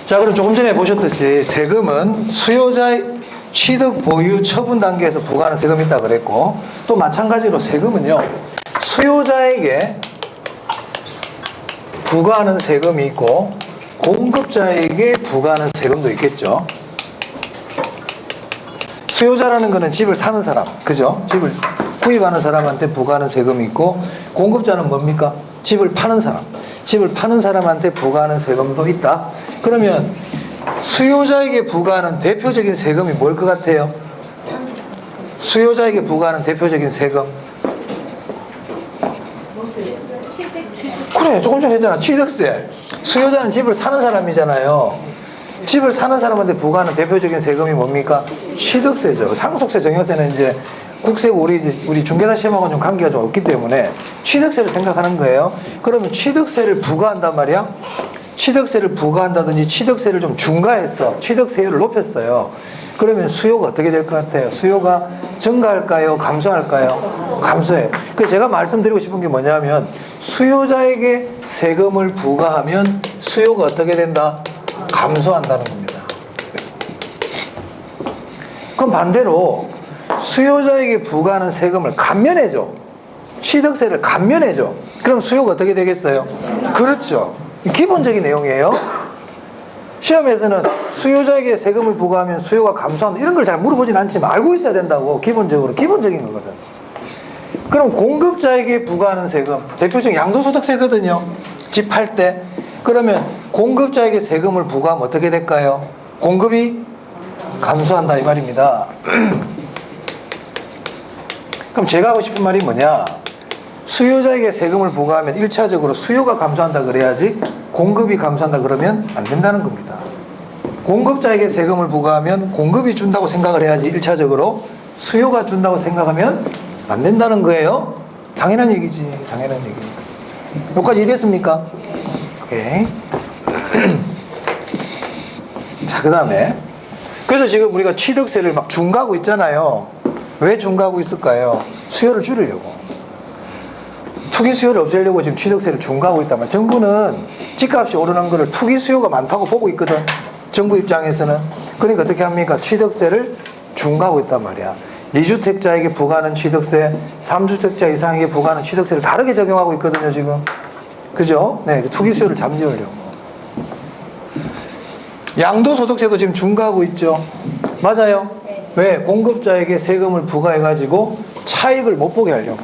자, 그럼 조금 전에 보셨듯이 세금은 수요자의 취득, 보유, 처분 단계에서 부과하는 세금이 있다고 그랬고, 또 마찬가지로 세금은요, 수요자에게 부과하는 세금이 있고 공급자에게 부과하는 세금도 있겠죠. 수요자라는 거는 집을 사는 사람, 그죠? 집을 구입하는 사람한테 부과하는 세금이 있고, 공급자는 뭡니까? 집을 파는 사람. 집을 파는 사람한테 부과하는 세금도 있다. 그러면 수요자에게 부과하는 대표적인 세금이 뭘 것 같아요? 수요자에게 부과하는 대표적인 세금. 그래, 조금 전에 했잖아. 취득세. 수요자는 집을 사는 사람이잖아요. 집을 사는 사람한테 부과하는 대표적인 세금이 뭡니까? 취득세죠. 상속세, 증여세는 이제 국세고 우리 중개사 시험하고는 좀 관계가 좀 없기 때문에 취득세를 생각하는 거예요. 그러면 취득세를 부과한단 말이야? 취득세를 부과한다든지 취득세를 좀 중과했어. 취득세율을 높였어요. 그러면 수요가 어떻게 될 것 같아요? 수요가 증가할까요? 감소할까요? 감소해요. 그래서 제가 말씀드리고 싶은 게 뭐냐면, 수요자에게 세금을 부과하면 수요가 어떻게 된다? 감소한다는 겁니다. 그럼 반대로 수요자에게 부과하는 세금을 감면해줘. 취득세를 감면해줘. 그럼 수요가 어떻게 되겠어요? 그렇죠. 기본적인 내용이에요. 시험에서는 수요자에게 세금을 부과하면 수요가 감소한다 이런 걸 잘 물어보진 않지만 알고 있어야 된다고. 기본적인 거거든. 그럼 공급자에게 부과하는 세금, 대표적인 양도소득세거든요. 집 팔 때. 그러면 공급자에게 세금을 부과하면 어떻게 될까요? 공급이 감소한다 이 말입니다. 그럼 제가 하고 싶은 말이 뭐냐? 수요자에게 세금을 부과하면 1차적으로 수요가 감소한다 그래야지, 공급이 감소한다 그러면 안 된다는 겁니다. 공급자에게 세금을 부과하면 공급이 준다고 생각을 해야지 1차적으로, 수요가 준다고 생각하면 안 된다는 거예요. 당연한 얘기지. 당연한 얘기. 여기까지 이해됐습니까? 오케이. 자, 그 다음에 그래서 지금 우리가 취득세를 막 중과하고 있잖아요. 왜 중과하고 있을까요? 수요를 줄이려고. 투기 수요를 없애려고 지금 취득세를 중과하고 있단 말이에요. 정부는 집값이 오르는 거를 투기 수요가 많다고 보고 있거든. 정부 입장에서는. 그러니까 어떻게 합니까? 취득세를 중과하고 있단 말이야. 2주택자에게 부과하는 취득세, 3주택자 이상에게 부과하는 취득세를 다르게 적용하고 있거든요, 지금. 그죠? 네, 투기 수요를 잠재우려고. 양도소득세도 지금 중과하고 있죠. 맞아요? 왜? 공급자에게 세금을 부과해가지고 차익을 못 보게 하려고.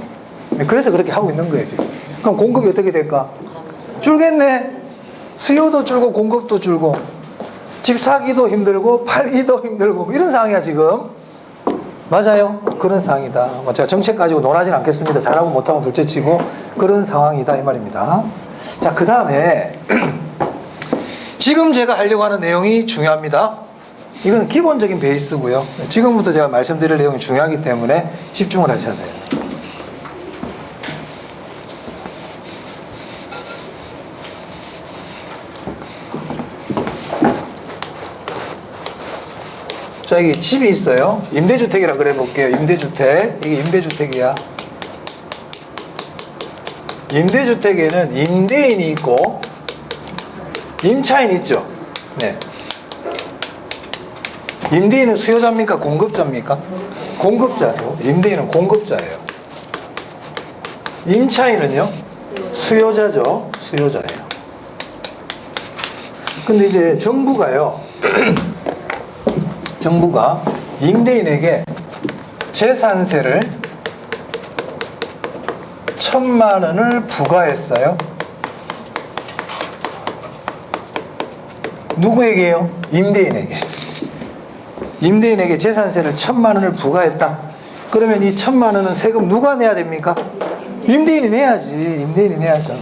그래서 그렇게 하고 있는 거예요, 지금. 그럼 공급이 어떻게 될까? 줄겠네. 수요도 줄고 공급도 줄고, 집 사기도 힘들고 팔기도 힘들고 이런 상황이야 지금. 맞아요? 그런 상황이다. 제가 정책 가지고 논하진 않겠습니다. 잘하고 못하고 둘째치고 그런 상황이다 이 말입니다. 자, 그 다음에 지금 제가 하려고 하는 내용이 중요합니다. 이거는 기본적인 베이스고요. 지금부터 제가 말씀드릴 내용이 중요하기 때문에 집중을 하셔야 돼요. 자, 여기 집이 있어요. 임대주택이라 그래 볼게요. 임대주택. 이게 임대주택이야. 임대주택에는 임대인이 있고 임차인이 있죠. 네. 임대인은 수요자입니까? 공급자입니까? 공급자죠. 임대인은 공급자예요. 임차인은요? 수요자죠. 수요자예요. 근데 이제 정부가요. 정부가 임대인에게 재산세를 1,000만 원을 부과했어요. 누구에게요? 임대인에게. 임대인에게 재산세를 1,000만 원을 부과했다. 그러면 이 1,000만 원은 세금 누가 내야 됩니까? 임대인이 내야지. 임대인이 내야죠.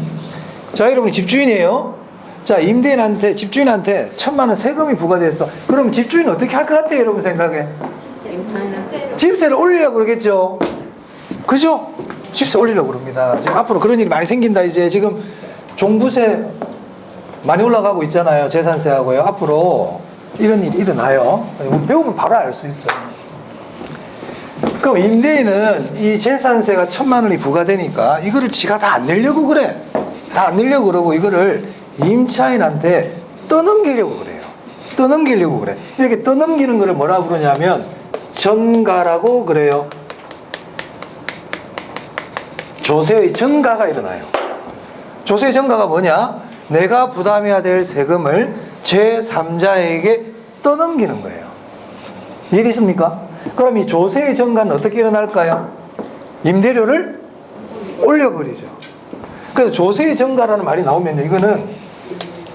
자, 여러분 집주인이에요. 자, 임대인한테, 집주인한테 1,000만 원 세금이 부과됐어. 그럼 집주인은 어떻게 할 것 같아요, 여러분 생각에? 집세를 올리려고 그러겠죠. 그죠? 집세 올리려고 그럽니다. 지금 앞으로 그런 일이 많이 생긴다. 이제 지금 종부세 많이 올라가고 있잖아요. 재산세하고요. 앞으로 이런 일이 일어나요. 배우면 바로 알 수 있어요. 그럼 임대인은 이 재산세가 1,000만 원이 부과되니까 이거를 지가 다 안 내려고 그래. 다 안 내려고 그러고 이거를 임차인한테 떠넘기려고 그래요. 떠넘기려고 그래. 이렇게 떠넘기는 거를 뭐라 부르냐면 전가라고 그래요. 조세의 전가가 일어나요. 조세의 전가가 뭐냐? 내가 부담해야 될 세금을 제3자에게 떠넘기는 거예요. 이해됐습니까? 그럼 이 조세의 전가는 어떻게 일어날까요? 임대료를 올려버리죠. 그래서 조세의 전가라는 말이 나오면 이거는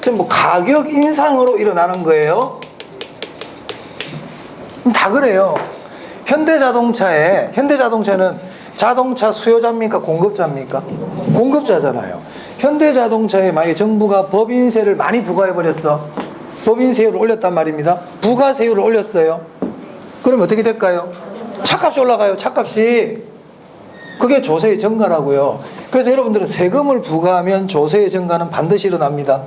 전부 가격 인상으로 일어나는 거예요. 다 그래요. 현대자동차는 자동차 수요자입니까? 공급자입니까? 공급자잖아요. 현대자동차에 만약에 정부가 법인세를 많이 부과해버렸어. 법인세율을 올렸단 말입니다. 부가세율을 올렸어요. 그러면 어떻게 될까요? 차값이 올라가요. 차값이. 그게 조세의 증가라고요. 그래서 여러분들은 세금을 부과하면 조세의 증가는 반드시 일어납니다.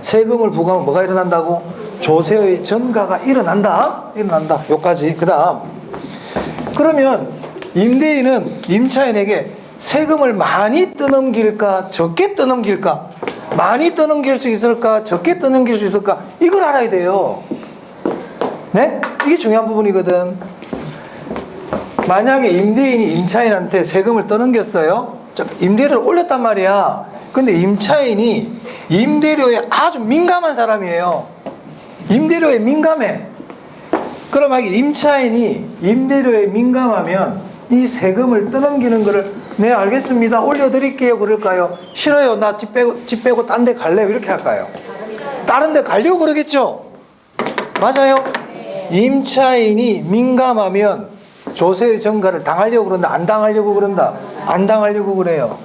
세금을 부과하면 뭐가 일어난다고? 조세의 증가가 일어난다. 요까지. 그 다음, 그러면 임대인은 임차인에게 세금을 많이 떠넘길까 적게 떠넘길까, 많이 떠넘길 수 있을까 적게 떠넘길 수 있을까, 이걸 알아야 돼요. 네? 이게 중요한 부분이거든. 만약에 임대인이 임차인한테 세금을 떠넘겼어요. 임대료를 올렸단 말이야. 근데 임차인이 임대료에 아주 민감한 사람이에요. 임대료에 민감해. 그럼 임차인이 임대료에 민감하면 이 세금을 떠넘기는 거를 네 알겠습니다 올려드릴게요 그럴까요? 싫어요 나 집 빼고 딴 데 갈래요 이렇게 할까요? 다른 데 가려고 그러겠죠? 맞아요? 임차인이 민감하면 조세의 전가를 당하려고 그런다 안 당하려고 그런다? 안 당하려고 그래요.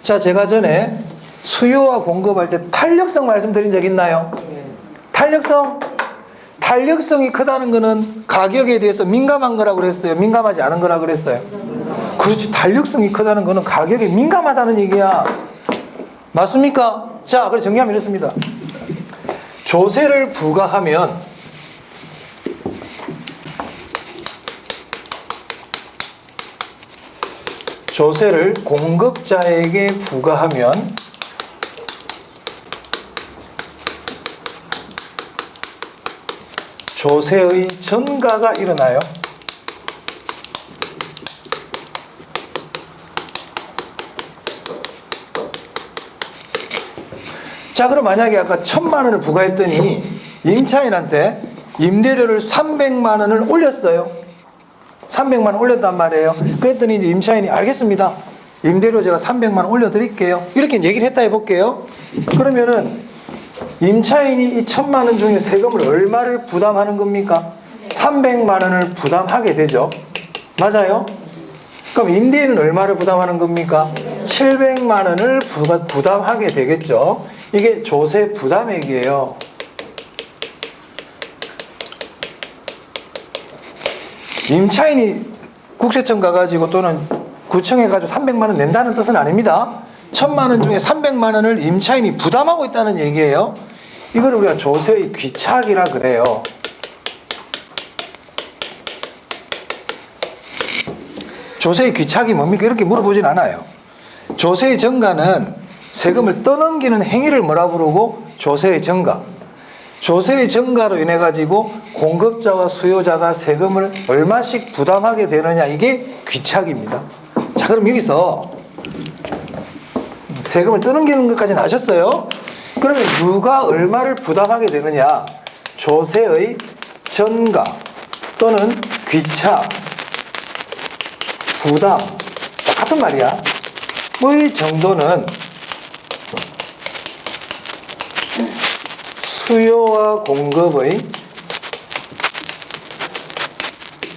자, 제가 전에 수요와 공급할 때 탄력성 말씀드린 적 있나요? 탄력성이 크다는 거는 가격에 대해서 민감한 거라고 그랬어요? 민감하지 않은 거라고 그랬어요? 그렇지. 탄력성이 크다는 거는 가격에 민감하다는 얘기야. 맞습니까? 자, 그래 정리하면 이렇습니다. 조세를 부과하면 조세를 공급자에게 부과하면 조세의 전가가 일어나요. 자, 그럼 만약에 아까 1,000만 원을 부과했더니 임차인한테 임대료를 300만 원을 올렸어요. 300만 원 올렸단 말이에요. 그랬더니 이제 임차인이 알겠습니다. 임대료 제가 300만 원 올려드릴게요. 이렇게 얘기를 했다 해볼게요. 그러면은 임차인이 이 1,000만 원 중에 세금을 얼마를 부담하는 겁니까? 300만 원을 부담하게 되죠. 맞아요? 그럼 임대인은 얼마를 부담하는 겁니까? 700만 원을 부담하게 되겠죠. 이게 조세 부담액이에요. 임차인이 국세청 가가지고 또는 구청에 가지고 300만 원 낸다는 뜻은 아닙니다. 1,000만 원 중에 300만 원을 임차인이 부담하고 있다는 얘기예요. 이걸 우리가 조세의 귀착이라 그래요. 조세의 귀착이 뭡니까? 이렇게 물어보진 않아요. 조세의 전가는 세금을 떠넘기는 행위를 뭐라 부르고? 조세의 전가. 조세의 전가로 인해 가지고 공급자와 수요자가 세금을 얼마씩 부담하게 되느냐, 이게 귀착입니다. 자, 그럼 여기서 세금을 떠넘기는 것까지는 아셨어요? 그러면 누가 얼마를 부담하게 되느냐? 조세의 전가 또는 귀착, 부담, 같은 말이야. 의 정도는 수요와 공급의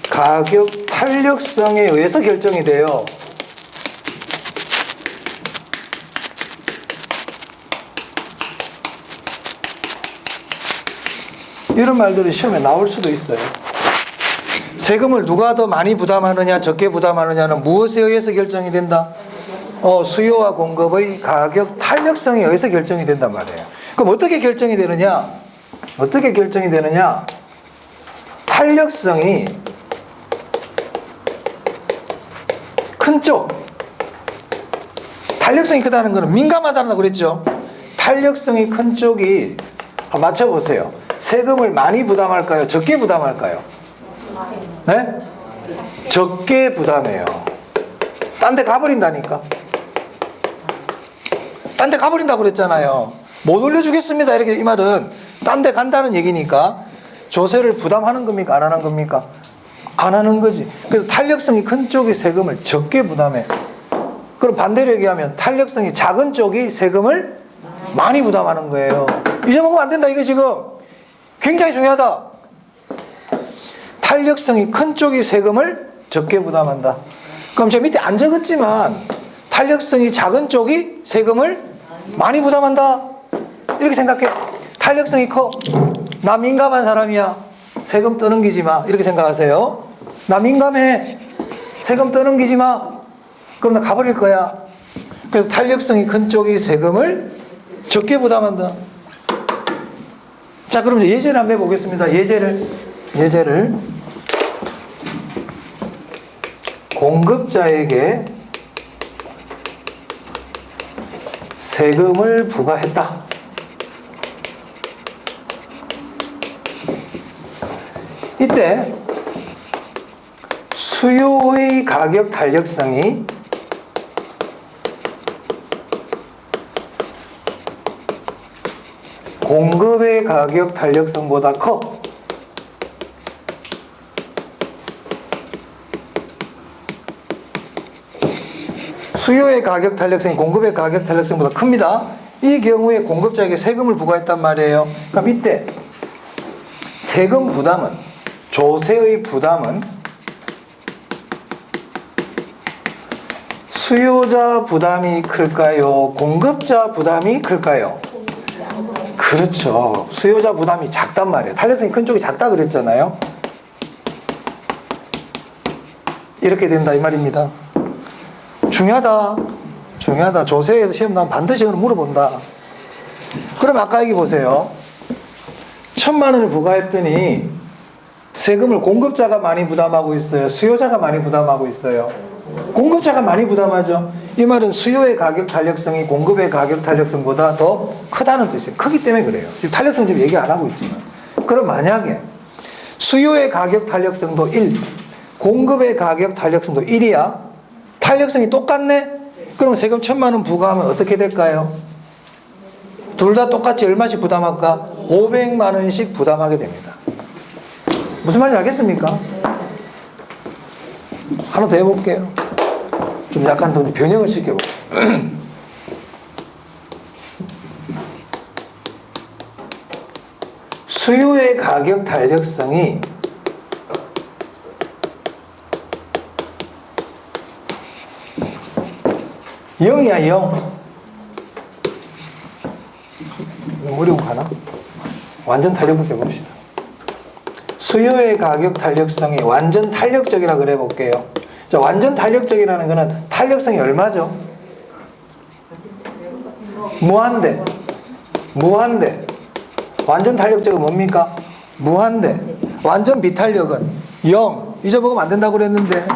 가격 탄력성에 의해서 결정이 돼요. 이런 말들이 시험에 나올 수도 있어요. 세금을 누가 더 많이 부담하느냐 적게 부담하느냐는 무엇에 의해서 결정이 된다? 수요와 공급의 가격 탄력성에 의해서 결정이 된단 말이에요. 그럼 어떻게 결정이 되느냐? 탄력성이 큰 쪽, 탄력성이 크다는 것은 민감하다고 그랬죠. 탄력성이 큰 쪽이, 맞춰보세요. 세금을 많이 부담할까요? 적게 부담할까요? 네? 적게 부담해요. 딴 데 가버린다니까. 딴 데 가버린다고 그랬잖아요. 못 올려주겠습니다. 이렇게 이 말은 딴 데 간다는 얘기니까 조세를 부담하는 겁니까? 안 하는 겁니까? 안 하는 거지. 그래서 탄력성이 큰 쪽이 세금을 적게 부담해. 그럼 반대로 얘기하면 탄력성이 작은 쪽이 세금을 많이 부담하는 거예요. 잊어먹으면 안 된다. 이게 지금 굉장히 중요하다. 탄력성이 큰 쪽이 세금을 적게 부담한다. 그럼 저 밑에 안 적었지만 탄력성이 작은 쪽이 세금을 많이 부담한다. 이렇게 생각해. 탄력성이 커. 나 민감한 사람이야. 세금 떠넘기지 마. 이렇게 생각하세요. 나 민감해. 세금 떠넘기지 마. 그럼 나 가버릴 거야. 그래서 탄력성이 큰 쪽이 세금을 적게 부담한다. 자, 그럼 이제 예제를 한번 해보겠습니다. 예제를 공급자에게 세금을 부과했다. 이때 수요의 가격 탄력성이 공급의 가격 탄력성보다 커. 수요의 가격 탄력성이 공급의 가격 탄력성보다 큽니다. 이 경우에 공급자에게 세금을 부과했단 말이에요. 그럼 이때 세금 부담은, 조세의 부담은 수요자 부담이 클까요? 공급자 부담이 클까요? 그렇죠. 수요자 부담이 작단 말이에요. 탄력성이 큰 쪽이 작다 그랬잖아요. 이렇게 된다 이 말입니다. 중요하다. 중요하다. 조세에서 시험 나오면 반드시 이걸 물어본다. 그럼 아까 여기 보세요. 1,000만 원을 부과했더니 세금을 공급자가 많이 부담하고 있어요? 수요자가 많이 부담하고 있어요? 공급자가 많이 부담하죠. 이 말은 수요의 가격 탄력성이 공급의 가격 탄력성보다 더 크다는 뜻이에요. 크기 때문에 그래요. 지금 탄력성 지금 얘기 안 하고 있지만. 그럼 만약에 수요의 가격 탄력성도 1, 공급의 가격 탄력성도 1이야. 탄력성이 똑같네? 그럼 세금 1,000만 원 부과하면 어떻게 될까요? 둘 다 똑같이 얼마씩 부담할까? 500만 원씩 부담하게 됩니다. 무슨 말인지 알겠습니까? 하나 더 해볼게요. 좀 약간 더 변형을 시켜볼게요. 수요의 가격 탄력성이 영이야, 0. 어려운 거 하나? 완전 탄력부터 해봅시다. 수요의 가격 탄력성이 완전 탄력적이라 그래 볼게요. 자, 완전 탄력적이라는 거는 탄력성이 얼마죠? 무한대. 무한대. 완전 탄력적은 뭡니까? 무한대. 완전 비탄력은 0. 잊어먹으면 안 된다고 그랬는데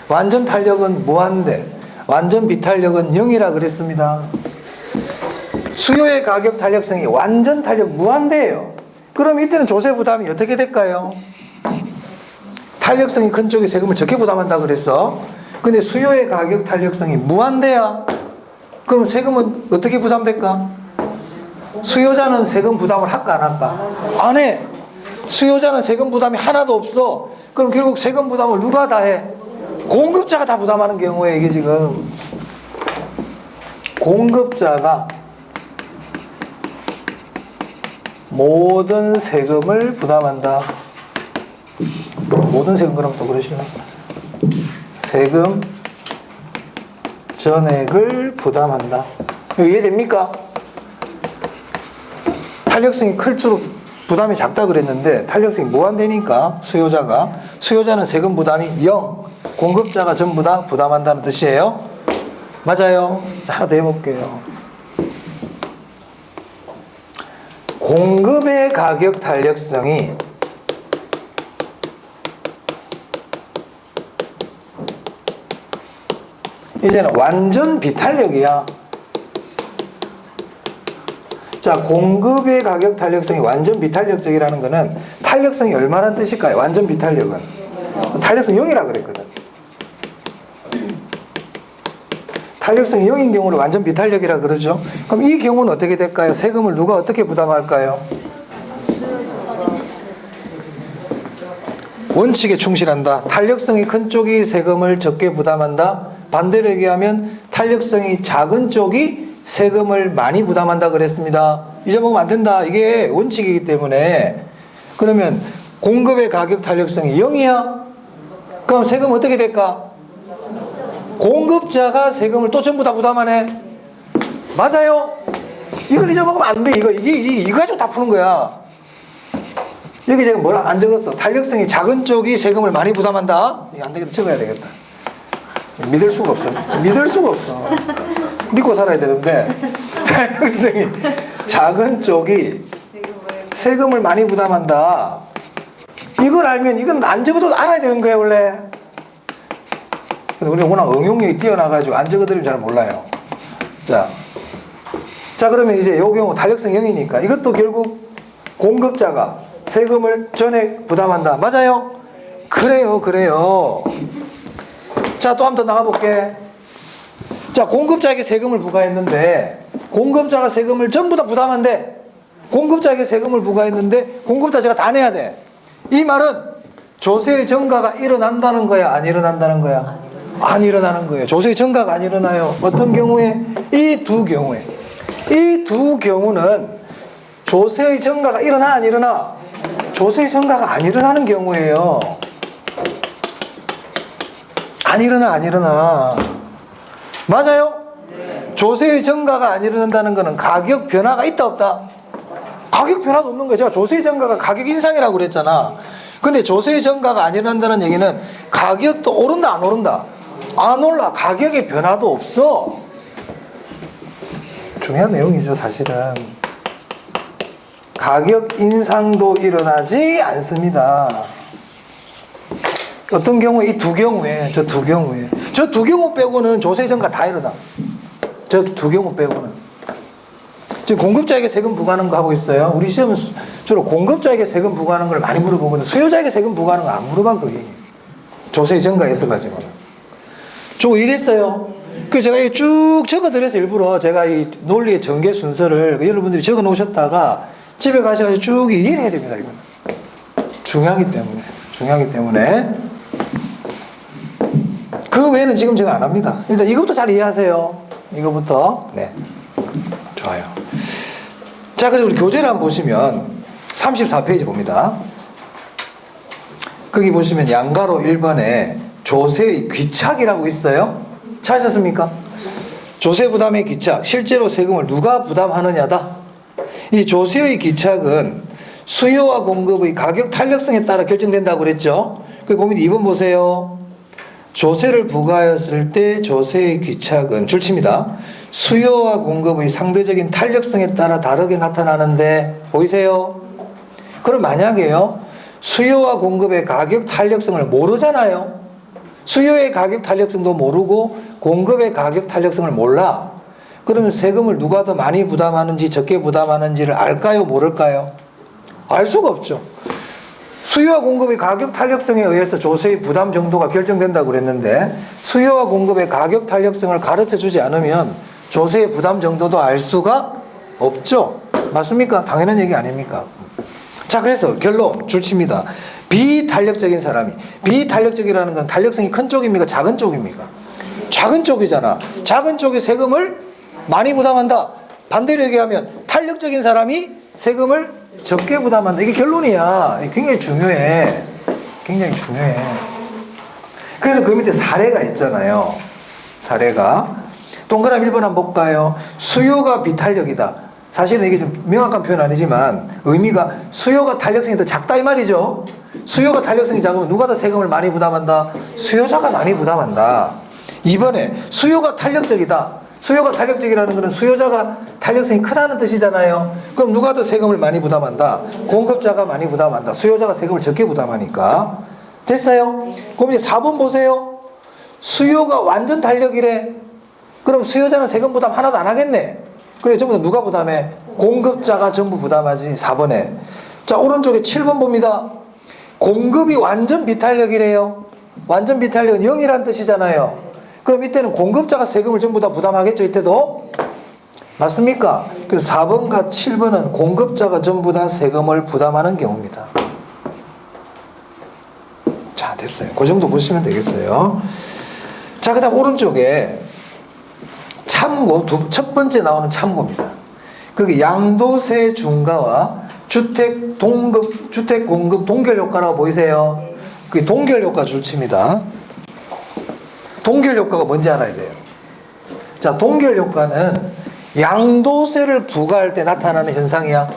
완전 탄력은 무한대. 완전 비탄력은 0이라 그랬습니다. 수요의 가격 탄력성이 완전 탄력 무한대예요. 그럼 이때는 조세 부담이 어떻게 될까요? 탄력성이 큰 쪽이 세금을 적게 부담한다 그랬어. 근데 수요의 가격 탄력성이 무한대야. 그럼 세금은 어떻게 부담될까? 수요자는 세금 부담을 할까 안 할까? 안 해. 수요자는 세금 부담이 하나도 없어. 그럼 결국 세금 부담을 누가 다 해? 공급자가 다 부담하는 경우에 이게 지금 공급자가 모든 세금을 부담한다. 모든 세금 그럼 또 그러시나? 세금 전액을 부담한다. 이거 이해됩니까? 탄력성이 클수록 부담이 작다 그랬는데 탄력성이 무한대니까 수요자는 세금 부담이 0, 공급자가 전부 다 부담한다는 뜻이에요. 맞아요. 하나 더 해볼게요. 공급의 가격 탄력성이 이제는 완전 비탄력이야. 자, 공급의 가격 탄력성이 완전 비탄력적이라는 거는 탄력성이 얼마나 뜻일까요? 완전 비탄력은 탄력성 0이라 그랬거든. 탄력성이 0인 경우를 완전 비탄력이라 그러죠. 그럼 이 경우는 어떻게 될까요? 세금을 누가 어떻게 부담할까요? 원칙에 충실한다. 탄력성이 큰 쪽이 세금을 적게 부담한다. 반대로 얘기하면 탄력성이 작은 쪽이 세금을 많이 부담한다 그랬습니다. 잊어먹으면 안 된다. 이게 원칙이기 때문에. 그러면 공급의 가격 탄력성이 0이야? 그럼 세금 어떻게 될까? 공급자가 세금을 또 전부 다 부담하네. 맞아요? 이걸 잊어먹으면 안 돼. 이거 가지고 다 푸는 거야. 여기 제가 뭐라 안 적었어. 탄력성이 작은 쪽이 세금을 많이 부담한다. 이거 안 되겠다. 적어야 되겠다. 믿을 수가 없어. 믿을 수가 없어. 믿고 살아야 되는데 탄력성이 작은 쪽이 세금을 많이 부담한다. 이걸 알면 이건 안 적어도 알아야 되는 거야 원래. 근데 우리 워낙 응용력이 뛰어나가지고 안 적어드리면 잘 몰라요. 자 그러면 이제 요 경우 탄력성 0이니까 이것도 결국 공급자가 세금을 전액 부담한다. 맞아요? 그래요. 자, 또 한 번 더 나가볼게. 자, 공급자에게 세금을 부과했는데 공급자가 세금을 전부 다 부담한대. 공급자에게 세금을 부과했는데 공급자가 다 내야 돼. 이 말은 조세의 증가가 일어난다는 거야? 안 일어난다는 거야? 안 일어나는 거예요. 조세의 증가가 안 일어나요. 어떤 경우에? 이 두 경우는 조세의 증가가 일어나 안 일어나? 조세의 증가가 안 일어나는 경우예요. 안 일어나. 맞아요? 네. 조세의 증가가 안 일어난다는 것은 가격 변화가 있다 없다? 가격 변화도 없는 거예요. 제가 조세의 증가가 가격 인상이라고 그랬잖아. 근데 조세의 증가가 안 일어난다는 얘기는 가격도 오른다 안 오른다? 안 올라. 가격의 변화도 없어. 중요한 내용이죠 사실은. 가격 인상도 일어나지 않습니다. 어떤 경우에 이 두 경우에 저 두 경우 빼고는 조세 증가 다 일어나. 저 두 경우 빼고는. 지금 공급자에게 세금 부과하는 거 하고 있어요. 우리 시험은 주로 공급자에게 세금 부과하는 걸 많이 물어보거든요. 수요자에게 세금 부과하는 거 안 물어봐 거의. 조세 증가 있어가지고는. 저 이랬어요. 그래서 제가 쭉 적어드려서 일부러 제가 이 논리의 전개 순서를 여러분들이 적어 놓으셨다가 집에 가셔서 쭉 이해를 해야 됩니다. 이거는 중요하기 때문에 그 외에는 지금 제가 안 합니다. 일단 이것부터 잘 이해하세요. 이거부터. 네, 좋아요. 자, 그래서 우리 교재를 한번 보시면 34페이지 봅니다. 거기 보시면 양가로 1번에 조세의 귀착이라고 있어요. 찾으셨습니까? 조세 부담의 귀착, 실제로 세금을 누가 부담하느냐다. 이 조세의 귀착은 수요와 공급의 가격 탄력성에 따라 결정된다고 그랬죠. 그 고민 2번 보세요. 조세를 부과했을 때 조세의 귀착은 줄칩니다. 수요와 공급의 상대적인 탄력성에 따라 다르게 나타나는데 보이세요? 그럼 만약에요, 수요와 공급의 가격 탄력성을 모르잖아요. 수요의 가격 탄력성도 모르고 공급의 가격 탄력성을 몰라. 그러면 세금을 누가 더 많이 부담하는지 적게 부담하는지를 알까요? 모를까요? 알 수가 없죠. 수요와 공급의 가격 탄력성에 의해서 조세의 부담 정도가 결정된다고 그랬는데 수요와 공급의 가격 탄력성을 가르쳐 주지 않으면 조세의 부담 정도도 알 수가 없죠. 맞습니까? 당연한 얘기 아닙니까? 자, 그래서 결론 줄칩니다. 비탄력적인 사람이, 비탄력적이라는 건 탄력성이 큰 쪽입니까? 작은 쪽입니까? 작은 쪽이잖아. 작은 쪽이 세금을 많이 부담한다. 반대로 얘기하면 탄력적인 사람이 세금을 적게 부담한다. 이게 결론이야. 굉장히 중요해. 그래서 그 밑에 사례가 있잖아요. 사례가. 동그라미 1번 한번 볼까요? 수요가 비탄력이다. 사실은 이게 좀 명확한 표현 아니지만 의미가 수요가 탄력성이 더 작다 이 말이죠. 수요가 탄력성이 작으면 누가 더 세금을 많이 부담한다? 수요자가 많이 부담한다. 2번에 수요가 탄력적이다. 수요가 탄력적이라는 것은 수요자가 탄력성이 크다는 뜻이잖아요. 그럼 누가 더 세금을 많이 부담한다? 공급자가 많이 부담한다. 수요자가 세금을 적게 부담하니까. 됐어요? 그럼 이제 4번 보세요. 수요가 완전 탄력이래. 그럼 수요자는 세금 부담 하나도 안 하겠네. 그래, 전부 다 누가 부담해? 공급자가 전부 부담하지. 4번에. 자, 오른쪽에 7번 봅니다. 공급이 완전 비탄력이래요. 완전 비탄력은 0이란 뜻이잖아요. 그럼 이때는 공급자가 세금을 전부 다 부담하겠죠, 이때도? 맞습니까? 그래서 4번과 7번은 공급자가 전부 다 세금을 부담하는 경우입니다. 자, 됐어요. 그 정도 보시면 되겠어요. 자, 그 다음 오른쪽에 참고, 첫 번째 나오는 참고입니다. 그게 양도세 중과와 주택 공급 동결 효과라고 보이세요? 그게 동결 효과 줄칩니다. 동결 효과가 뭔지 알아야 돼요. 자, 동결 효과는 양도세를 부과할 때 나타나는 현상이야.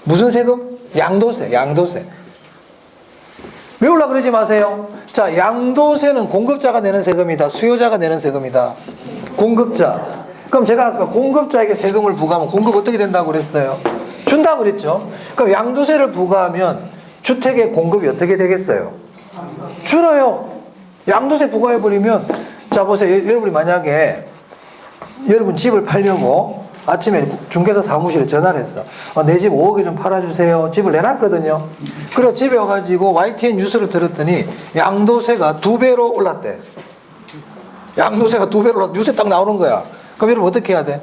무슨 세금? 양도세. 외우려고 그러지 마세요. 자, 양도세는 공급자가 내는 세금이다. 수요자가 내는 세금이다. 공급자. 그럼 제가 아까 공급자에게 세금을 부과하면 공급 어떻게 된다고 그랬어요? 준다고 그랬죠. 그럼 양도세를 부과하면 주택의 공급이 어떻게 되겠어요? 줄어요. 양도세 부과해버리면, 자, 보세요. 여러분이 만약에 여러분 집을 팔려고 아침에 중개사 사무실에 전화를 했어. 내 집 5억에 좀 팔아주세요. 집을 내놨거든요. 그래서 집에 와가지고 YTN 뉴스를 들었더니 양도세가 2배로 올랐대. 양도세가 2배로 올랐대. 뉴스에 딱 나오는 거야. 그럼 여러분 어떻게 해야 돼?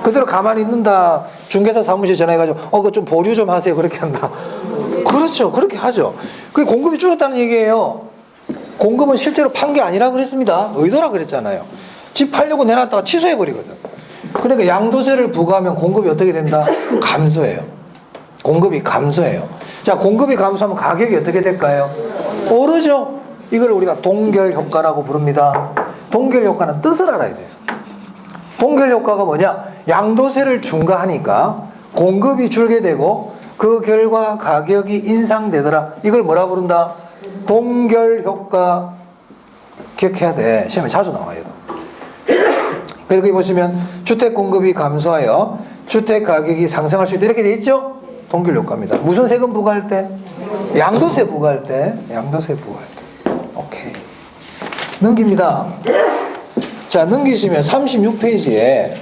그대로 가만히 있는다. 중개사 사무실에 전화해가지고 그거 좀 보류 좀 하세요. 그렇게 한다. 그렇죠. 그렇게 하죠. 그게 공급이 줄었다는 얘기예요. 공급은 실제로 판 게 아니라 그랬습니다. 의도라 그랬잖아요. 집 팔려고 내놨다가 취소해버리거든. 그러니까 양도세를 부과하면 공급이 어떻게 된다? 감소해요. 공급이 감소해요. 자, 공급이 감소하면 가격이 어떻게 될까요? 오르죠. 이걸 우리가 동결 효과라고 부릅니다. 동결 효과는 뜻을 알아야 돼요. 동결 효과가 뭐냐? 양도세를 중과하니까 공급이 줄게 되고 그 결과 가격이 인상되더라. 이걸 뭐라 부른다? 동결 효과. 기억해야 돼. 시험에 자주 나와요. 그래서 여기 보시면 주택 공급이 감소하여 주택 가격이 상승할 수 있다. 이렇게 돼 있죠? 동결 효과입니다. 무슨 세금 부과할 때? 양도세 부과할 때. 오케이. 넘깁니다. 자, 넘기시면 36페이지에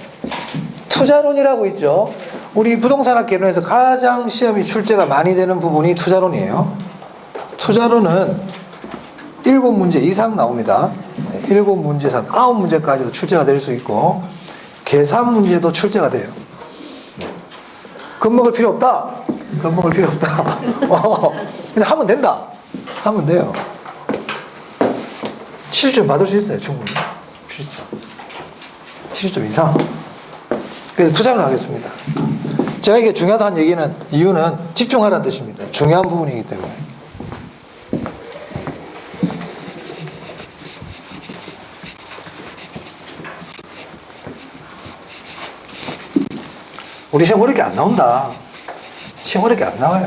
투자론이라고 있죠. 우리 부동산학 개론에서 가장 시험이 출제가 많이 되는 부분이 투자론이에요. 투자론은 7문제 이상 나옵니다. 7문제에서 9문제까지도 출제가 될 수 있고 계산 문제도 출제가 돼요. 겁먹을 필요 없다. 근데 하면 된다. 하면 돼요. 70점 받을 수 있어요. 충분히. 70점 이상. 그래서 투자를 하겠습니다. 제가 이게 중요하다는 얘기는 이유는 집중하라는 뜻입니다. 중요한 부분이기 때문에. 우리 시험 어렵게 안 나온다. 시험 어렵게 안 나와요.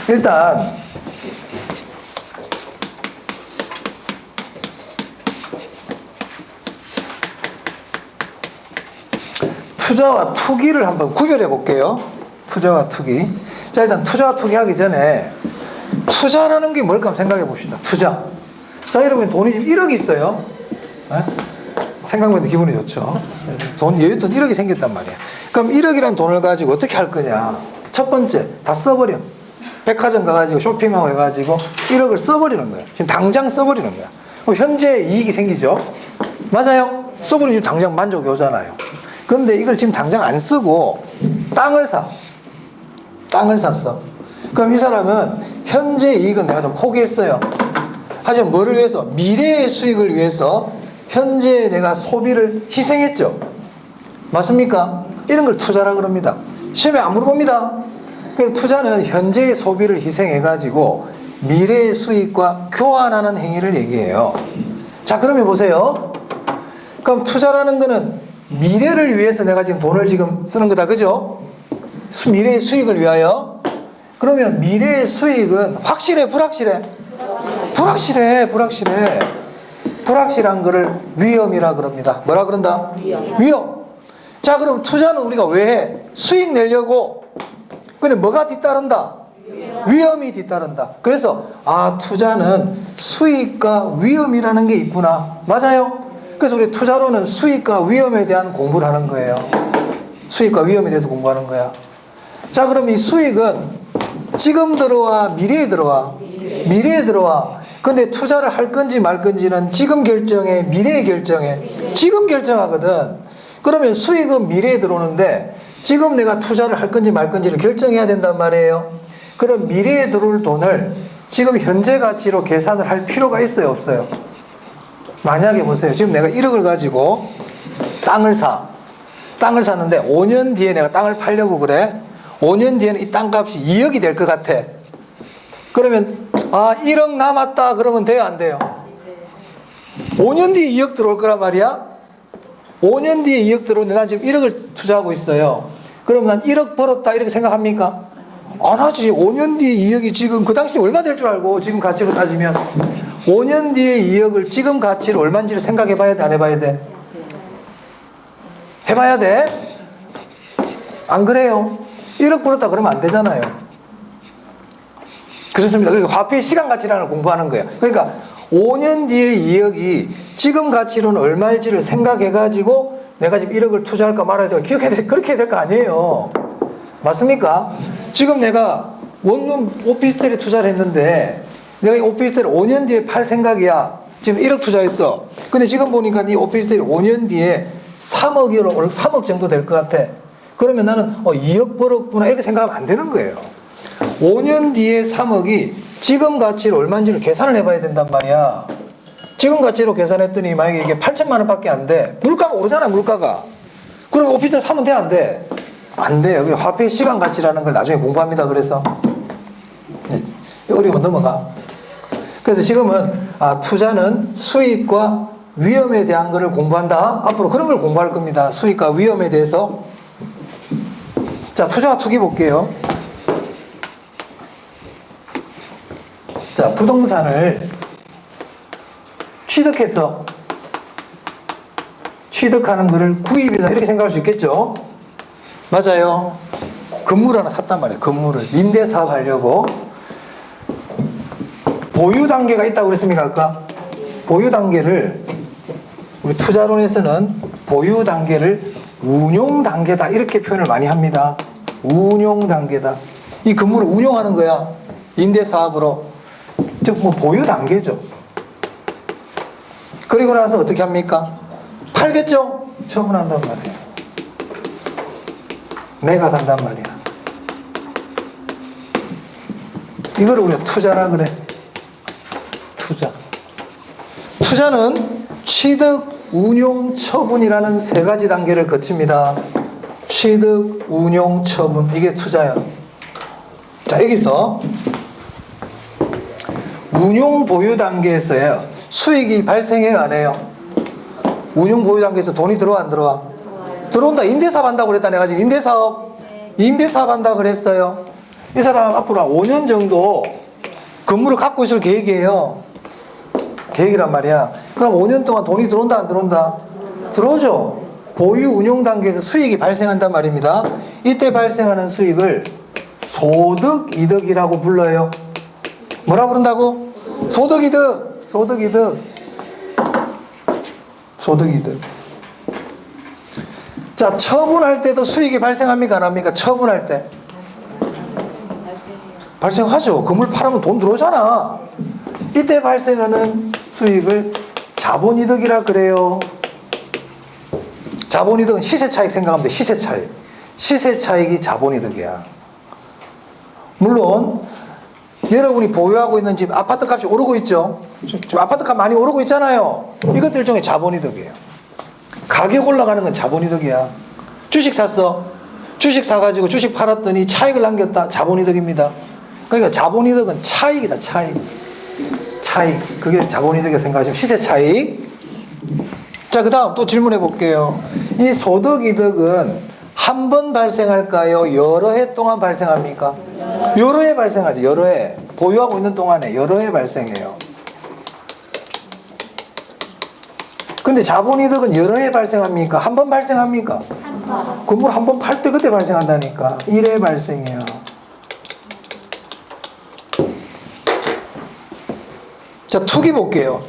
일단 투자와 투기를 한번 구별해 볼게요. 투자와 투기. 자, 일단 투자와 투기 하기 전에 투자라는 게 뭘까 한번 생각해 봅시다. 투자. 자, 여러분 돈이 지금 1억이 있어요. 네? 생각만 해도 기분이 좋죠. 여윳돈 1억이 생겼단 말이야. 그럼 1억이란 돈을 가지고 어떻게 할 거냐. 첫 번째, 다 써버려. 백화점 가가지고 쇼핑하고 해가지고 1억을 써버리는 거야. 지금 당장 써버리는 거야. 그럼 현재 이익이 생기죠. 맞아요. 써버리면 지금 당장 만족이 오잖아요. 그런데 이걸 지금 당장 안 쓰고 땅을 샀어. 그럼 이 사람은 현재 이익은 내가 좀 포기했어요. 하지만 뭐를 위해서? 미래의 수익을 위해서 현재 내가 소비를 희생했죠. 맞습니까? 이런 걸 투자라 그럽니다. 시험에 안 물어봅니다. 그래서 투자는 현재의 소비를 희생해가지고 미래의 수익과 교환하는 행위를 얘기해요. 자, 그러면 보세요. 그럼 투자라는 거는 미래를 위해서 내가 지금 돈을 지금 쓰는 거다. 그죠? 미래의 수익을 위하여. 그러면 미래의 수익은 확실해? 불확실해? 불확실해. 불확실한 거를 위험이라 그럽니다. 뭐라 그런다? 위험. 자, 그럼 투자는 우리가 왜 해? 수익 내려고. 근데 뭐가 뒤따른다? 위험이 뒤따른다. 그래서 투자는 수익과 위험이라는 게 있구나. 맞아요? 그래서 우리 투자로는 수익과 위험에 대한 공부를 하는 거예요. 수익과 위험에 대해서 공부하는 거야. 자, 그럼 이 수익은 지금 들어와, 미래에 들어와? 미래에 들어와. 근데 투자를 할 건지 말 건지는 지금 결정해, 미래에 결정해? 지금 결정하거든. 그러면 수익은 미래에 들어오는데 지금 내가 투자를 할 건지 말 건지를 결정해야 된단 말이에요. 그럼 미래에 들어올 돈을 지금 현재 가치로 계산을 할 필요가 있어요, 없어요? 만약에 보세요. 지금 내가 1억을 가지고 땅을 샀는데 5년 뒤에 내가 땅을 팔려고 그래. 5년 뒤에는 이 땅값이 2억이 될 것 같아. 그러면 1억 남았다 그러면 돼요, 안 돼요? 5년 뒤에 2억 들어올 거란 말이야. 5년 뒤에 2억 들어오는데 난 지금 1억을 투자하고 있어요. 그럼 난 1억 벌었다 이렇게 생각합니까? 안 하지. 5년 뒤에 2억이 지금 그 당시에 얼마 될 줄 알고 지금 가치로 따지면 5년 뒤에 2억을 지금 가치로 얼마인지를 생각해 봐야 돼, 안 해봐야 돼? 해봐야 돼? 안 그래요? 1억 벌었다 그러면 안 되잖아요. 그렇습니다. 그러니까 화폐의 시간 가치라는 걸 공부하는 거예요. 그러니까 5년 뒤에 2억이 지금 가치로는 얼마일지를 생각해가지고 내가 지금 1억을 투자할까 말아야 돼요. 기억해야 돼. 그렇게 해야 될 거 아니에요. 맞습니까? 지금 내가 원룸 오피스텔에 투자를 했는데 내가 이 오피스텔을 5년 뒤에 팔 생각이야. 지금 1억 투자했어. 근데 지금 보니까 이 오피스텔이 5년 뒤에 3억 정도 될 것 같아. 그러면 나는 2억 벌었구나 이렇게 생각하면 안 되는 거예요. 5년 뒤에 3억이 지금 가치로 얼마인지를 계산을 해봐야 된단 말이야. 지금 가치로 계산했더니 만약에 이게 8천만 원밖에 안 돼. 물가가 오르잖아, 물가가. 그럼 오피스텔 사면 돼, 안 돼? 안 돼요. 화폐의 시간 가치라는 걸 나중에 공부합니다. 그래서 어려우면 넘어가. 그래서 지금은 투자는 수익과 위험에 대한 것을 공부한다. 앞으로 그런 걸 공부할 겁니다. 수익과 위험에 대해서. 자, 투자와 투기 볼게요. 자, 부동산을 취득했어. 취득하는 것을 구입이다 이렇게 생각할 수 있겠죠. 맞아요. 건물 하나 샀단 말이에요. 건물을 임대사업 하려고. 보유 단계가 있다고 그랬습니까 아까? 보유 단계를 우리 투자론에서는 보유 단계를 운용 단계다 이렇게 표현을 많이 합니다. 운용 단계다. 이 건물을 운용하는 거야. 임대사업으로. 즉 보유 단계죠. 그리고 나서 어떻게 합니까? 팔겠죠? 처분한단 말이에요. 매각한단 말이야. 이걸 우리가 투자라 그래. 투자. 투자는 취득, 운용, 처분이라는 세 가지 단계를 거칩니다. 취득, 운용, 처분. 이게 투자야. 자, 여기서 운용 보유 단계에서요. 수익이 발생해요, 안 해요? 운용 보유 단계에서 돈이 들어와, 안 들어와? 들어온다. 임대사업 한다고 그랬다. 내가 지금 임대사업 한다고 그랬어요. 이 사람 앞으로 5년 정도 건물을 갖고 있을 계획이에요. 계획이란 말이야. 그럼 5년 동안 돈이 들어온다, 안 들어온다? 들어오죠. 보유 운용 단계에서 수익이 발생한단 말입니다. 이때 발생하는 수익을 소득이득이라고 불러요. 뭐라 부른다고? 소득이득. 자, 처분할 때도 수익이 발생합니까, 안 합니까? 처분할 때 발생하죠. 건물 팔으면 돈 들어오잖아. 이때 발생하는 수익을 자본이득이라 그래요. 자본이득은 시세차익 생각하면 돼. 시세차익이 자본이득이야. 물론 여러분이 보유하고 있는 집 아파트 값이 오르고 있죠. 지금 아파트 값 많이 오르고 있잖아요. 이것도 일종의 자본이득이에요. 가격 올라가는 건 자본이득이야. 주식 샀어. 주식 사가지고 주식 팔았더니 차익을 남겼다. 자본이득입니다. 그러니까 자본이득은 차익이다. 차익. 그게 자본이득이라고 생각하시면 시세차익. 자, 그 다음 또 질문해 볼게요. 이 소득이득은 한 번 발생할까요? 여러 해 동안 발생합니까? 여러 해 발생하죠. 여러 해. 보유하고 있는 동안에 여러 해 발생해요. 근데 자본이득은 여러 해 발생합니까? 한 번 발생합니까? 건물 한 번 팔 때 그때 발생한다니까. 1회 발생이야. 자, 투기 볼게요.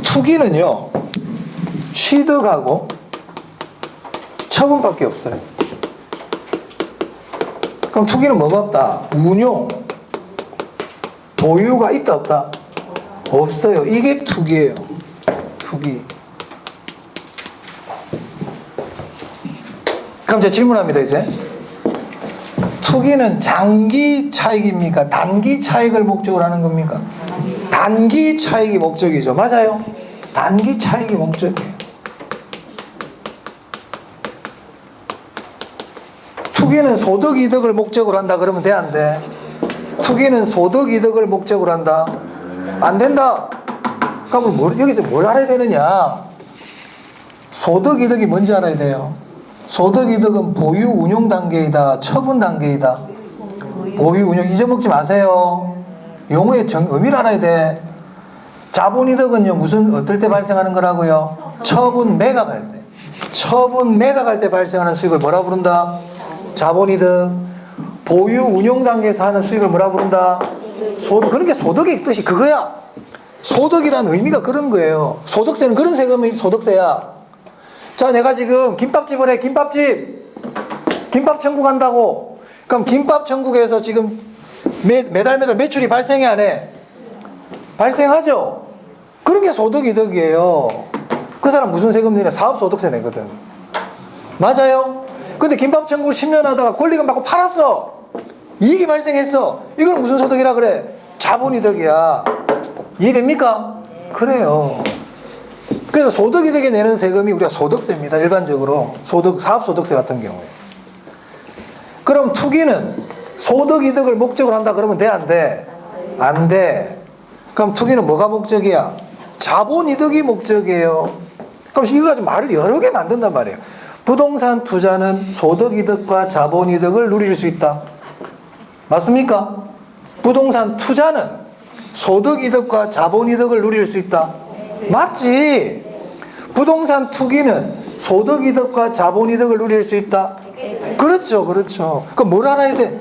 투기는요, 취득하고 처분밖에 없어요. 그럼 투기는 뭐가 없다? 운용, 보유가 있다 없다? 없어요. 이게 투기예요. 투기. 그럼 제가 질문합니다. 이제 투기는 장기 차익입니까? 단기 차익을 목적으로 하는 겁니까? 단기 차익이 목적이죠. 맞아요? 단기 차익이 목적이에요. 투기는 소득 이득을 목적으로 한다 그러면 돼, 안 돼? 투기는 소득 이득을 목적으로 한다? 안 된다. 그럼 여기서 뭘 알아야 되느냐? 소득 이득이 뭔지 알아야 돼요. 소득 이득은 보유 운용 단계이다, 처분 단계이다. 보유 운용 잊어먹지 마세요. 용어의 의미를 알아야 돼. 자본 이득은요, 어떨 때 발생하는 거라고요? 처분 매각할 때. 처분 매각할 때 발생하는 수익을 뭐라 부른다? 자본 이득. 보유 운용 단계에서 하는 수익을 뭐라 부른다? 소득. 그런 게 소득의 뜻이 그거야. 소득이라는 의미가 그런 거예요. 소득세는 그런 세금이 소득세야. 자, 내가 지금 김밥집을 해. 김밥 천국 한다고. 그럼 김밥 천국에서 지금 매달 매출이 발생해 안 해? 발생하죠. 그런 게 소득이득이에요. 그 사람 무슨 세금 내냐? 사업소득세 내거든. 맞아요. 근데 김밥 천국을 10년 하다가 권리금 받고 팔았어. 이익이 발생했어. 이건 무슨 소득이라 그래? 자본이득이야. 이해됩니까? 그래요. 그래서 소득이득에 내는 세금이 우리가 소득세입니다. 일반적으로 사업소득세 같은 경우에. 그럼 투기는 소득이득을 목적으로 한다 그러면 돼, 안 돼? 안 돼. 그럼 투기는 뭐가 목적이야? 자본이득이 목적이에요. 그럼 이거 가지고 말을 여러 개 만든단 말이에요. 부동산 투자는 소득이득과 자본이득을 누릴 수 있다. 맞습니까? 부동산 투자는 소득이득과 자본이득을 누릴 수 있다. 맞지? 부동산 투기는 소득이득과 자본이득을 누릴 수 있다. 그렇죠. 그럼 뭘 알아야 돼?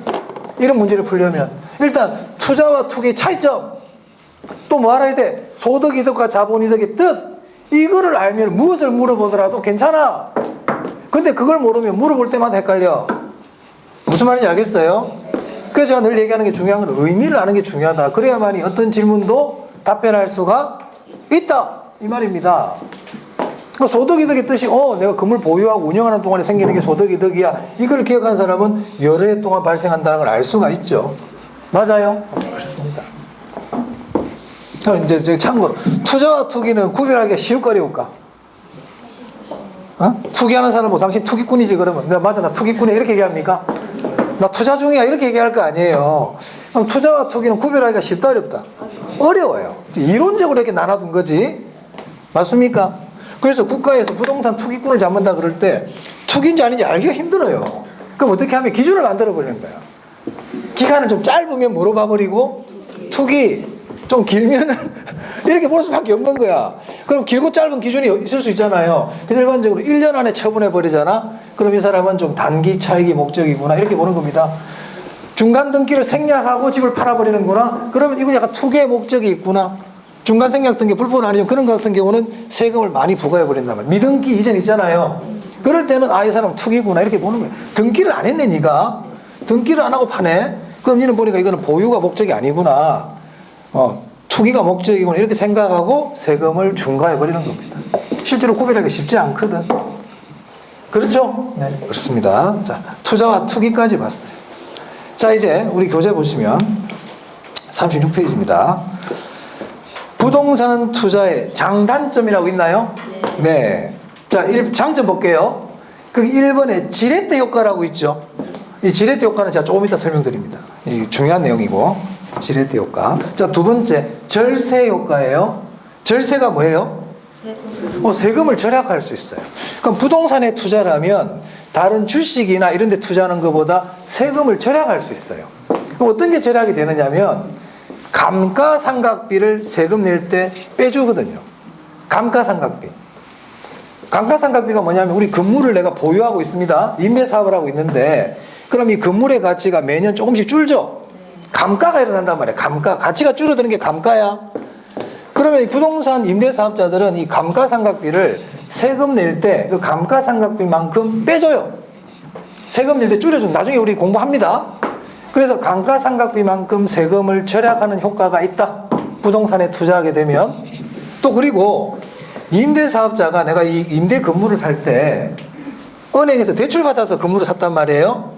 이런 문제를 풀려면 일단 투자와 투기의 차이점, 또 뭐 알아야 돼? 소득이득과 자본이득의 뜻. 이거를 알면 무엇을 물어보더라도 괜찮아. 근데 그걸 모르면 물어볼 때마다 헷갈려. 무슨 말인지 알겠어요? 그래서 제가 늘 얘기하는 게 중요한 건 의미를 아는 게 중요하다. 그래야만이 어떤 질문도 답변할 수가 있다, 이 말입니다. 그러니까 소득이득의 뜻이 내가 건물 보유하고 운영하는 동안에 생기는 게 소득이득이야. 이걸 기억하는 사람은 여러 해 동안 발생한다는 걸 알 수가 있죠. 맞아요? 그렇습니다. 이제 참고로 투자와 투기는 구별하기가 쉬울까 어려울까? 투기하는 사람은 당신 투기꾼이지 그러면 맞아, 나 투기꾼이야 이렇게 얘기합니까? 나 투자 중이야 이렇게 얘기할 거 아니에요. 그럼 투자와 투기는 구별하기가 쉽다 어렵다? 어려워요. 이론적으로 이렇게 나눠둔 거지. 맞습니까? 그래서 국가에서 부동산 투기꾼을 잡는다 그럴 때 투기인지 아닌지 알기가 힘들어요. 그럼 어떻게 하면 기준을 만들어 버리는 거야. 기간은 좀 짧으면 물어봐 버리고 투기 좀 길면은 이렇게 볼 수밖에 없는 거야. 그럼 길고 짧은 기준이 있을 수 있잖아요. 그래서 일반적으로 1년 안에 처분해 버리잖아. 그럼 이 사람은 좀 단기 차익이 목적이구나 이렇게 보는 겁니다. 중간 등기를 생략하고 집을 팔아버리는구나. 그러면 이거 약간 투기의 목적이 있구나. 중간 생략 등기 불법은 아니지만 그런 것 같은 경우는 세금을 많이 부과해 버린단 말이야. 미등기 이전 있잖아요. 그럴 때는 이 사람 투기구나 이렇게 보는 거예요. 등기를 안 했네 니가. 등기를 안 하고 파네. 그럼 니는 보니까 이거는 보유가 목적이 아니구나. 투기가 목적이구나 이렇게 생각하고 세금을 중과해 버리는 겁니다. 실제로 구별하기 쉽지 않거든. 그렇죠? 네, 그렇습니다. 자, 투자와 투기까지 봤어요. 자, 이제 우리 교재 보시면 36페이지입니다. 부동산 투자의 장단점이라고 있나요? 네. 자, 장점 볼게요. 그 1번에 지렛대 효과라고 있죠. 이 지렛대 효과는 제가 조금 이따 설명드립니다. 이 중요한 내용이고. 지렛대 효과. 자, 두 번째 절세 효과예요. 절세가 뭐예요? 세금을 절약할 수 있어요. 그럼 부동산에 투자를 다른 주식이나 이런 데 투자하는 것보다 세금을 절약할 수 있어요. 그럼 어떤 게 절약이 되느냐면 감가상각비를 세금 낼 때 빼주거든요. 감가상각비. 감가상각비가 뭐냐면 우리 건물을 내가 보유하고 있습니다. 임대사업을 하고 있는데 그럼 이 건물의 가치가 매년 조금씩 줄죠. 감가가 일어난단 말이야. 감가. 가치가 줄어드는 게 감가야. 그러면 이 부동산 임대사업자들은 이 감가상각비를 세금 낼 때 그 감가상각비만큼 빼줘요. 세금 낼 때 줄여준. 나중에 우리 공부합니다. 그래서 감가상각비만큼 세금을 절약하는 효과가 있다. 부동산에 투자하게 되면. 또 그리고 임대사업자가 내가 이 임대 건물을 살 때 은행에서 대출받아서 건물을 샀단 말이에요.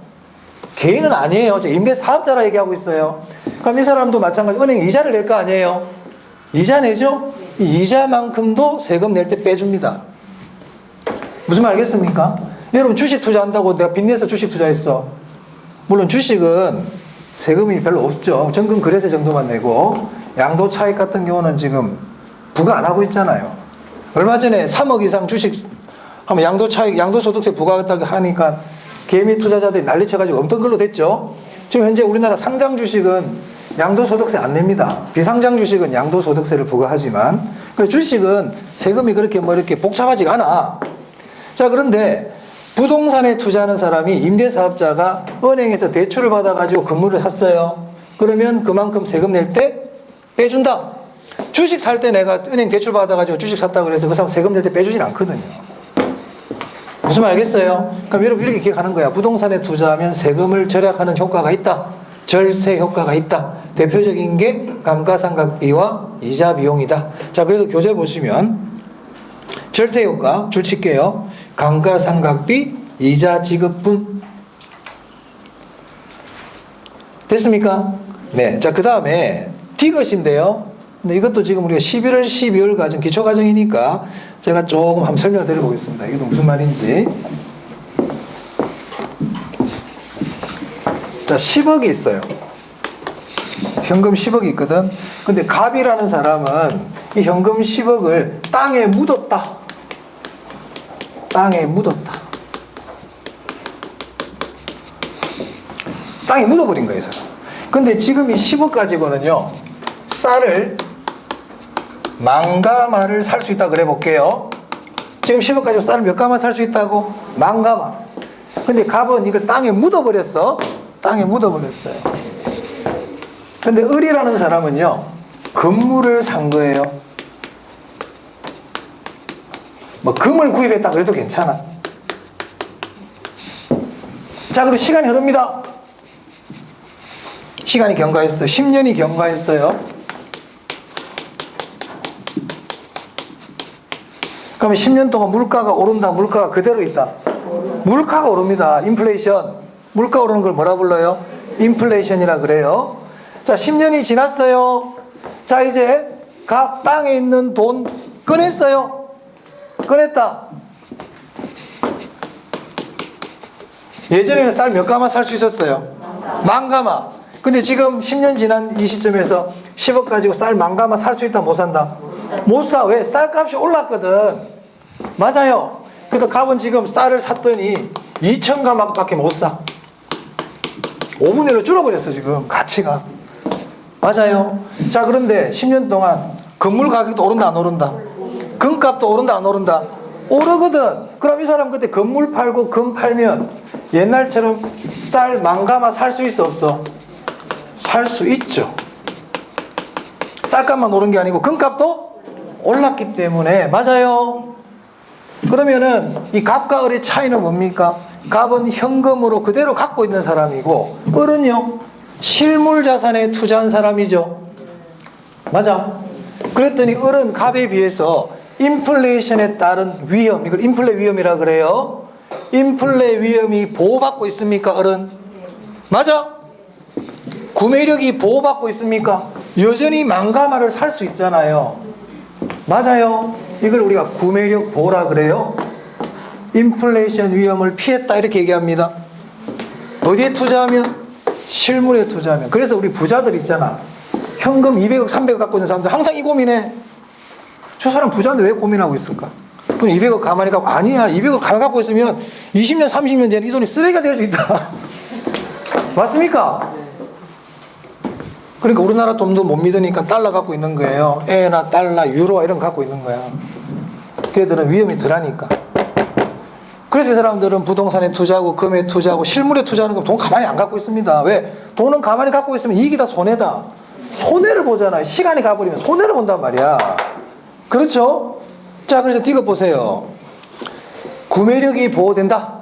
개인은 아니에요. 저 임대사업자라 얘기하고 있어요. 그럼 이 사람도 마찬가지 은행 이자를 낼 거 아니에요. 이자 내죠? 이 이자만큼도 세금 낼 때 빼줍니다. 무슨 말 알겠습니까? 여러분 주식 투자한다고 내가 빚내서 주식 투자했어. 물론 주식은 세금이 별로 없죠. 정금 거래세 정도만 내고 양도 차익 같은 경우는 지금 부과 안 하고 있잖아요. 얼마 전에 3억 이상 주식 하면 양도 차익, 양도소득세 부과하겠다고 하니까 개미 투자자들이 난리쳐가지고 없던 걸로 됐죠. 지금 현재 우리나라 상장 주식은 양도소득세 안 냅니다. 비상장 주식은 양도소득세를 부과하지만 주식은 세금이 그렇게 뭐 이렇게 복잡하지가 않아. 자, 그런데 부동산에 투자하는 사람이 임대사업자가 은행에서 대출을 받아가지고 건물을 샀어요. 그러면 그만큼 세금 낼 때 빼준다. 주식 살 때 내가 은행 대출 받아가지고 주식 샀다고 그래서 그 사람 세금 낼 때 빼주진 않거든요. 무슨 말 알겠어요? 그럼 여러분 이렇게 기억하는 거야. 부동산에 투자하면 세금을 절약하는 효과가 있다. 절세 효과가 있다. 대표적인 게 감가상각비와 이자 비용이다. 자, 그래서 교재 보시면 절세 효과 줄 칠게요. 감가상각비 이자 지급분. 됐습니까? 네. 자, 그 다음에 디귿인데요. 근데 이것도 지금 우리가 11월, 12월 과정, 기초과정이니까 제가 조금 한번 설명을 드려보겠습니다. 이게 무슨 말인지. 자, 10억이 있어요. 현금 10억이 있거든. 근데 갑이라는 사람은 이 현금 10억을 땅에 묻었다. 땅에 묻었다. 땅에 묻어버린 거예요, 사람. 근데 지금 이 10억 가지고는요, 쌀을 망가마를 살 수 있다 그래 볼게요. 지금 10억 가지고 쌀을 몇 가마 살 수 있다고? 망가마. 근데 갑은 이걸 땅에 묻어버렸어. 땅에 묻어버렸어요. 근데 을이라는 사람은요, 건물을 산 거예요. 뭐 금을 구입했다 그래도 괜찮아. 자, 그리고 시간이 흐릅니다. 시간이 경과했어요. 10년이 경과했어요. 그러면 10년 동안 물가가 오른다, 물가가 그대로 있다. 물가가 오릅니다. 인플레이션. 물가 오르는 걸 뭐라 불러요? 인플레이션이라 그래요. 자, 10년이 지났어요. 자, 이제 각 땅에 있는 돈 꺼냈어요. 꺼냈다. 예전에는 쌀 몇 가마 살 수 있었어요? 만 가마. 근데 지금 10년 지난 이 시점에서 10억 가지고 쌀 만 가마 살 수 있다, 못 산다? 못 사. 왜? 쌀값이 올랐거든. 맞아요. 그래서 갑은 지금 쌀을 샀더니 2천 가마밖에 못 사. 5분의 1로 줄어버렸어, 지금 가치가. 맞아요. 자, 그런데 10년 동안 건물 가격도 오른다, 안 오른다? 금값도 오른다, 안 오른다? 오르거든. 그럼 이 사람 그때 건물 팔고 금 팔면 옛날처럼 쌀 만 가마 살 수 있어, 없어? 살 수 있죠. 쌀값만 오른 게 아니고 금값도 올랐기 때문에. 맞아요. 그러면은 이 갑과 을의 차이는 뭡니까? 갑은 현금으로 그대로 갖고 있는 사람이고 을은요, 실물 자산에 투자한 사람이죠. 맞아. 그랬더니 을은 갑에 비해서 인플레이션에 따른 위험, 이걸 인플레 위험이라 그래요. 인플레 위험이 보호받고 있습니까, 을은? 맞아. 구매력이 보호받고 있습니까? 여전히 만가마를 살 수 있잖아요. 맞아요. 이걸 우리가 구매력 보호라 그래요. 인플레이션 위험을 피했다 이렇게 얘기합니다. 어디에 투자하면? 실물에 투자하면. 그래서 우리 부자들 있잖아. 현금 200억, 300억 갖고 있는 사람들 항상 이 고민해. 저 사람 부자인데 왜 고민하고 있을까? 그럼 200억 가만히 갖고, 아니야. 200억 가만히 갖고 있으면 20년, 30년 전에 이 돈이 쓰레기가 될 수 있다. 맞습니까? 그러니까 우리나라 돈도 못 믿으니까 달러 갖고 있는 거예요. 엔화, 달러, 유로 이런 거 갖고 있는 거야. 걔들은 위험이 덜하니까. 그래서 이 사람들은 부동산에 투자하고 금에 투자하고 실물에 투자하는 거 돈 가만히 안 갖고 있습니다. 왜? 돈은 가만히 갖고 있으면 이익이다 손해다. 손해를 보잖아요. 시간이 가버리면 손해를 본단 말이야. 그렇죠? 자, 그래서 이거 보세요. 구매력이 보호된다.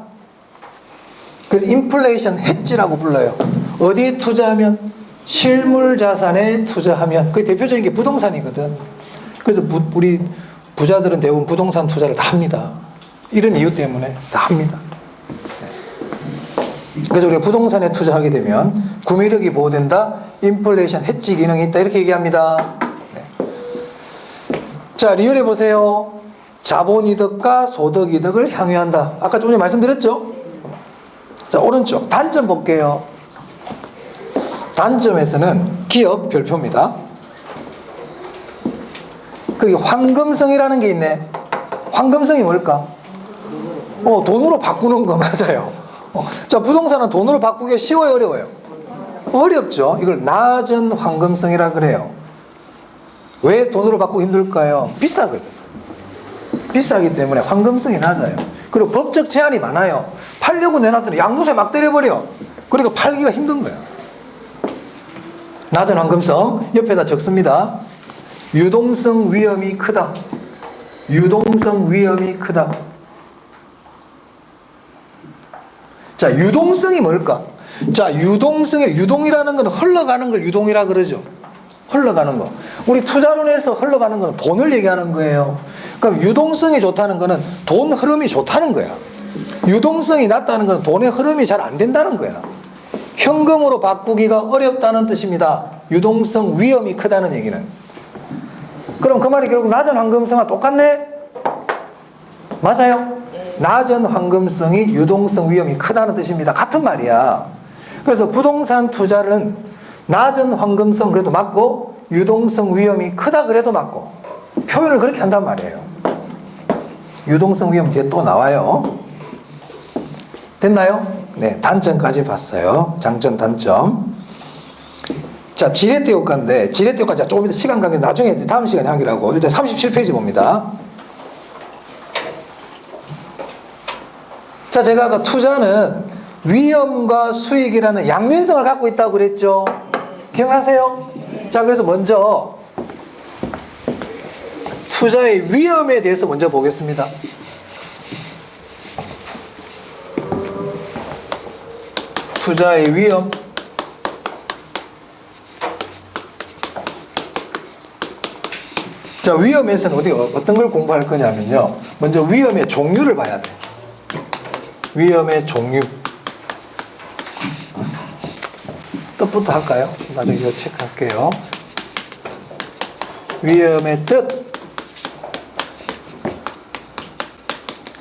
그걸 인플레이션 헤지라고 불러요. 어디에 투자하면? 실물 자산에 투자하면. 그게 대표적인 게 부동산이거든. 그래서 우리 부자들은 대부분 부동산 투자를 다 합니다. 이런 이유 때문에 다 합니다. 그래서 우리가 부동산에 투자하게 되면 구매력이 보호된다. 인플레이션 헤지 기능이 있다. 이렇게 얘기합니다. 자, 리얼해 보세요. 자본이득과 소득이득을 향유한다. 아까 조금 전에 말씀드렸죠? 자, 오른쪽 단점 볼게요. 단점에서는 기업 별표입니다. 거기 황금성이라는 게 있네. 황금성이 뭘까? 돈으로 바꾸는 거 맞아요. 자, 부동산은 돈으로 바꾸기가 쉬워요, 어려워요? 어렵죠. 이걸 낮은 황금성이라 그래요. 왜 돈으로 바꾸기 힘들까요? 비싸거든. 비싸기 때문에 황금성이 낮아요. 그리고 법적 제한이 많아요. 팔려고 내놨더니 양도세 막 때려버려. 그러니까 팔기가 힘든 거야. 낮은 황금성 옆에다 적습니다. 유동성 위험이 크다. 유동성 위험이 크다. 자, 유동성이 뭘까? 자, 유동이라는 건 흘러가는 걸 유동이라 그러죠. 흘러가는 거. 우리 투자론에서 흘러가는 건 돈을 얘기하는 거예요. 그럼 유동성이 좋다는 거는 돈 흐름이 좋다는 거야. 유동성이 낮다는 건 돈의 흐름이 잘 안 된다는 거야. 현금으로 바꾸기가 어렵다는 뜻입니다. 유동성 위험이 크다는 얘기는. 그럼 그 말이 결국 낮은 황금성과 똑같네? 맞아요? 낮은 황금성이 유동성 위험이 크다는 뜻입니다. 같은 말이야. 그래서 부동산 투자는 낮은 황금성 그래도 맞고 유동성 위험이 크다 그래도 맞고 표현을 그렇게 한단 말이에요. 유동성 위험 뒤에 또 나와요. 됐나요? 네, 단점까지 봤어요. 장점, 단점. 자, 지렛대 효과인데 지렛대 효과 조금 이따 시간 관계 나중에 다음 시간에 하기로 하고 일단 37페이지 봅니다. 자, 제가 아까 투자는 위험과 수익이라는 양면성을 갖고 있다고 그랬죠. 기억나세요? 자, 그래서 먼저 투자의 위험에 대해서 먼저 보겠습니다. 투자의 위험. 자, 위험에서는 어떤 걸 공부할 거냐면요. 먼저 위험의 종류를 봐야 돼. 위험의 종류. 뜻부터 할까요? 나중에 이거 체크할게요. 위험의 뜻.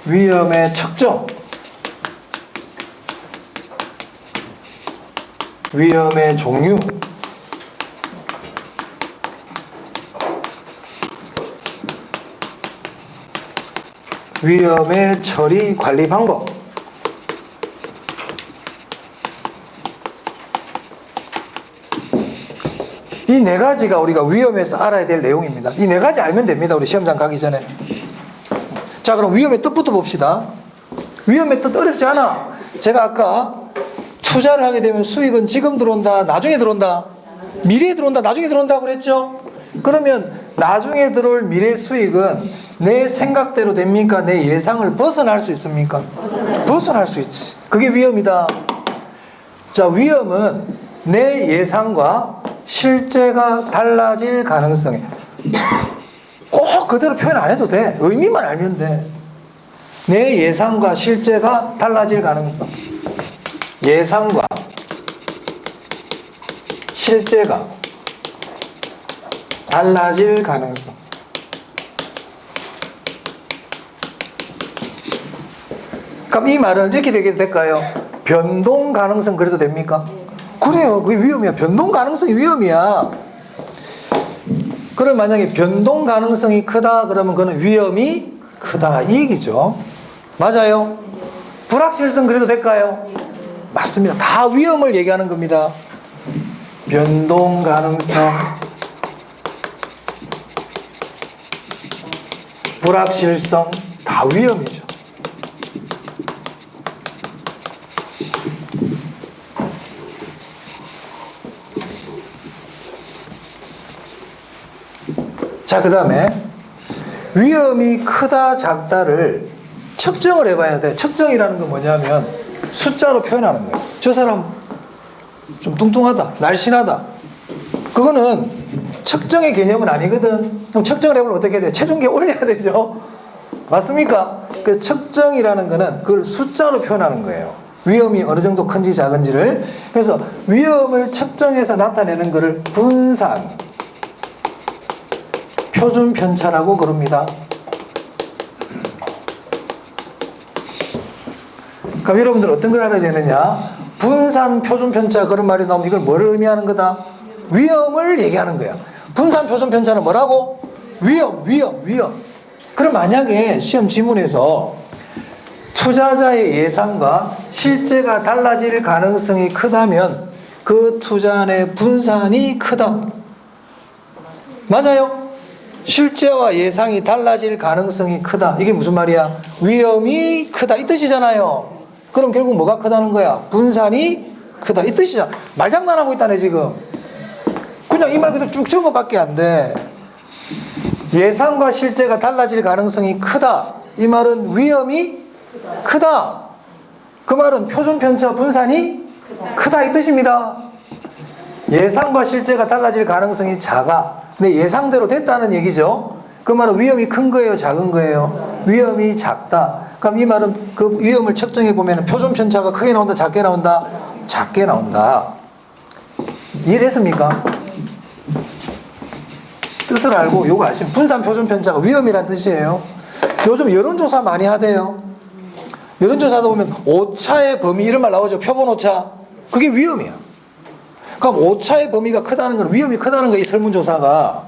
위험의 측정. 위험의 종류. 위험의 처리 관리 방법. 이 네 가지가 우리가 위험에서 알아야 될 내용입니다. 이 네 가지 알면 됩니다. 우리 시험장 가기 전에. 자, 그럼 위험의 뜻부터 봅시다. 위험의 뜻 어렵지 않아. 제가 아까 투자를 하게 되면 수익은 지금 들어온다, 나중에 들어온다, 미래에 들어온다, 나중에 들어온다 그랬죠? 그러면 나중에 들어올 미래 수익은 내 생각대로 됩니까? 내 예상을 벗어날 수 있습니까? 벗어날 수 있지. 그게 위험이다. 자, 위험은 내 예상과 실제가 달라질 가능성이. 꼭 그대로 표현 안 해도 돼. 의미만 알면 돼. 내 예상과 실제가 달라질 가능성. 예상과 실제가 달라질 가능성. 그럼 이 말은 이렇게 되게 될까요? 변동 가능성 그래도 됩니까? 그래요. 그게 위험이야. 변동 가능성이 위험이야. 그럼 만약에 변동 가능성이 크다 그러면 그거는 위험이 크다 이 얘기죠. 맞아요? 불확실성 그래도 될까요? 맞습니다. 다 위험을 얘기하는 겁니다. 변동 가능성, 불확실성, 다 위험이죠. 자, 그 다음에 위험이 크다 작다를 측정을 해봐야 돼. 측정이라는 건 뭐냐면 숫자로 표현하는 거예요. 저 사람 좀 뚱뚱하다, 날씬하다. 그거는 측정의 개념은 아니거든. 그럼 측정을 해보면 어떻게 돼요? 체중계 올려야 되죠. 맞습니까? 그 측정이라는 거는 그걸 숫자로 표현하는 거예요. 위험이 어느 정도 큰지 작은지를. 그래서 위험을 측정해서 나타내는 거를 분산, 표준 편차라고 그럽니다. 그럼 여러분들 어떤 걸 알아야 되느냐? 분산 표준 편차 그런 말이 나오면 이걸 뭐를 의미하는 거다? 위험을 얘기하는 거야. 분산 표준 편차는 뭐라고? 위험. 그럼 만약에 시험 지문에서 투자자의 예상과 실제가 달라질 가능성이 크다면 그 투자의 분산이 크다. 맞아요? 실제와 예상이 달라질 가능성이 크다. 이게 무슨 말이야? 위험이 크다 이 뜻이잖아요. 그럼 결국 뭐가 크다는 거야? 분산이 크다 이 뜻이잖아. 말장난하고 있다네 지금. 그냥 이 말 그대로 쭉 적은 것밖에 안 돼. 예상과 실제가 달라질 가능성이 크다. 이 말은 위험이 크다. 그 말은 표준 편차 분산이 크다 이 뜻입니다. 예상과 실제가 달라질 가능성이 작아. 근데 예상대로 됐다는 얘기죠. 그 말은 위험이 큰 거예요, 작은 거예요? 위험이 작다. 그럼 이 말은 그 위험을 측정해 보면 표준 편차가 크게 나온다, 작게 나온다? 작게 나온다. 이해됐습니까? 뜻을 알고 요거 아시면 분산 표준 편차가 위험이란 뜻이에요. 요즘 여론조사 많이 하대요. 여론조사도 보면 오차의 범위 이런 말 나오죠. 표본 오차. 그게 위험이야. 그럼 오차의 범위가 크다는 건 위험이 크다는 거야. 이 설문조사가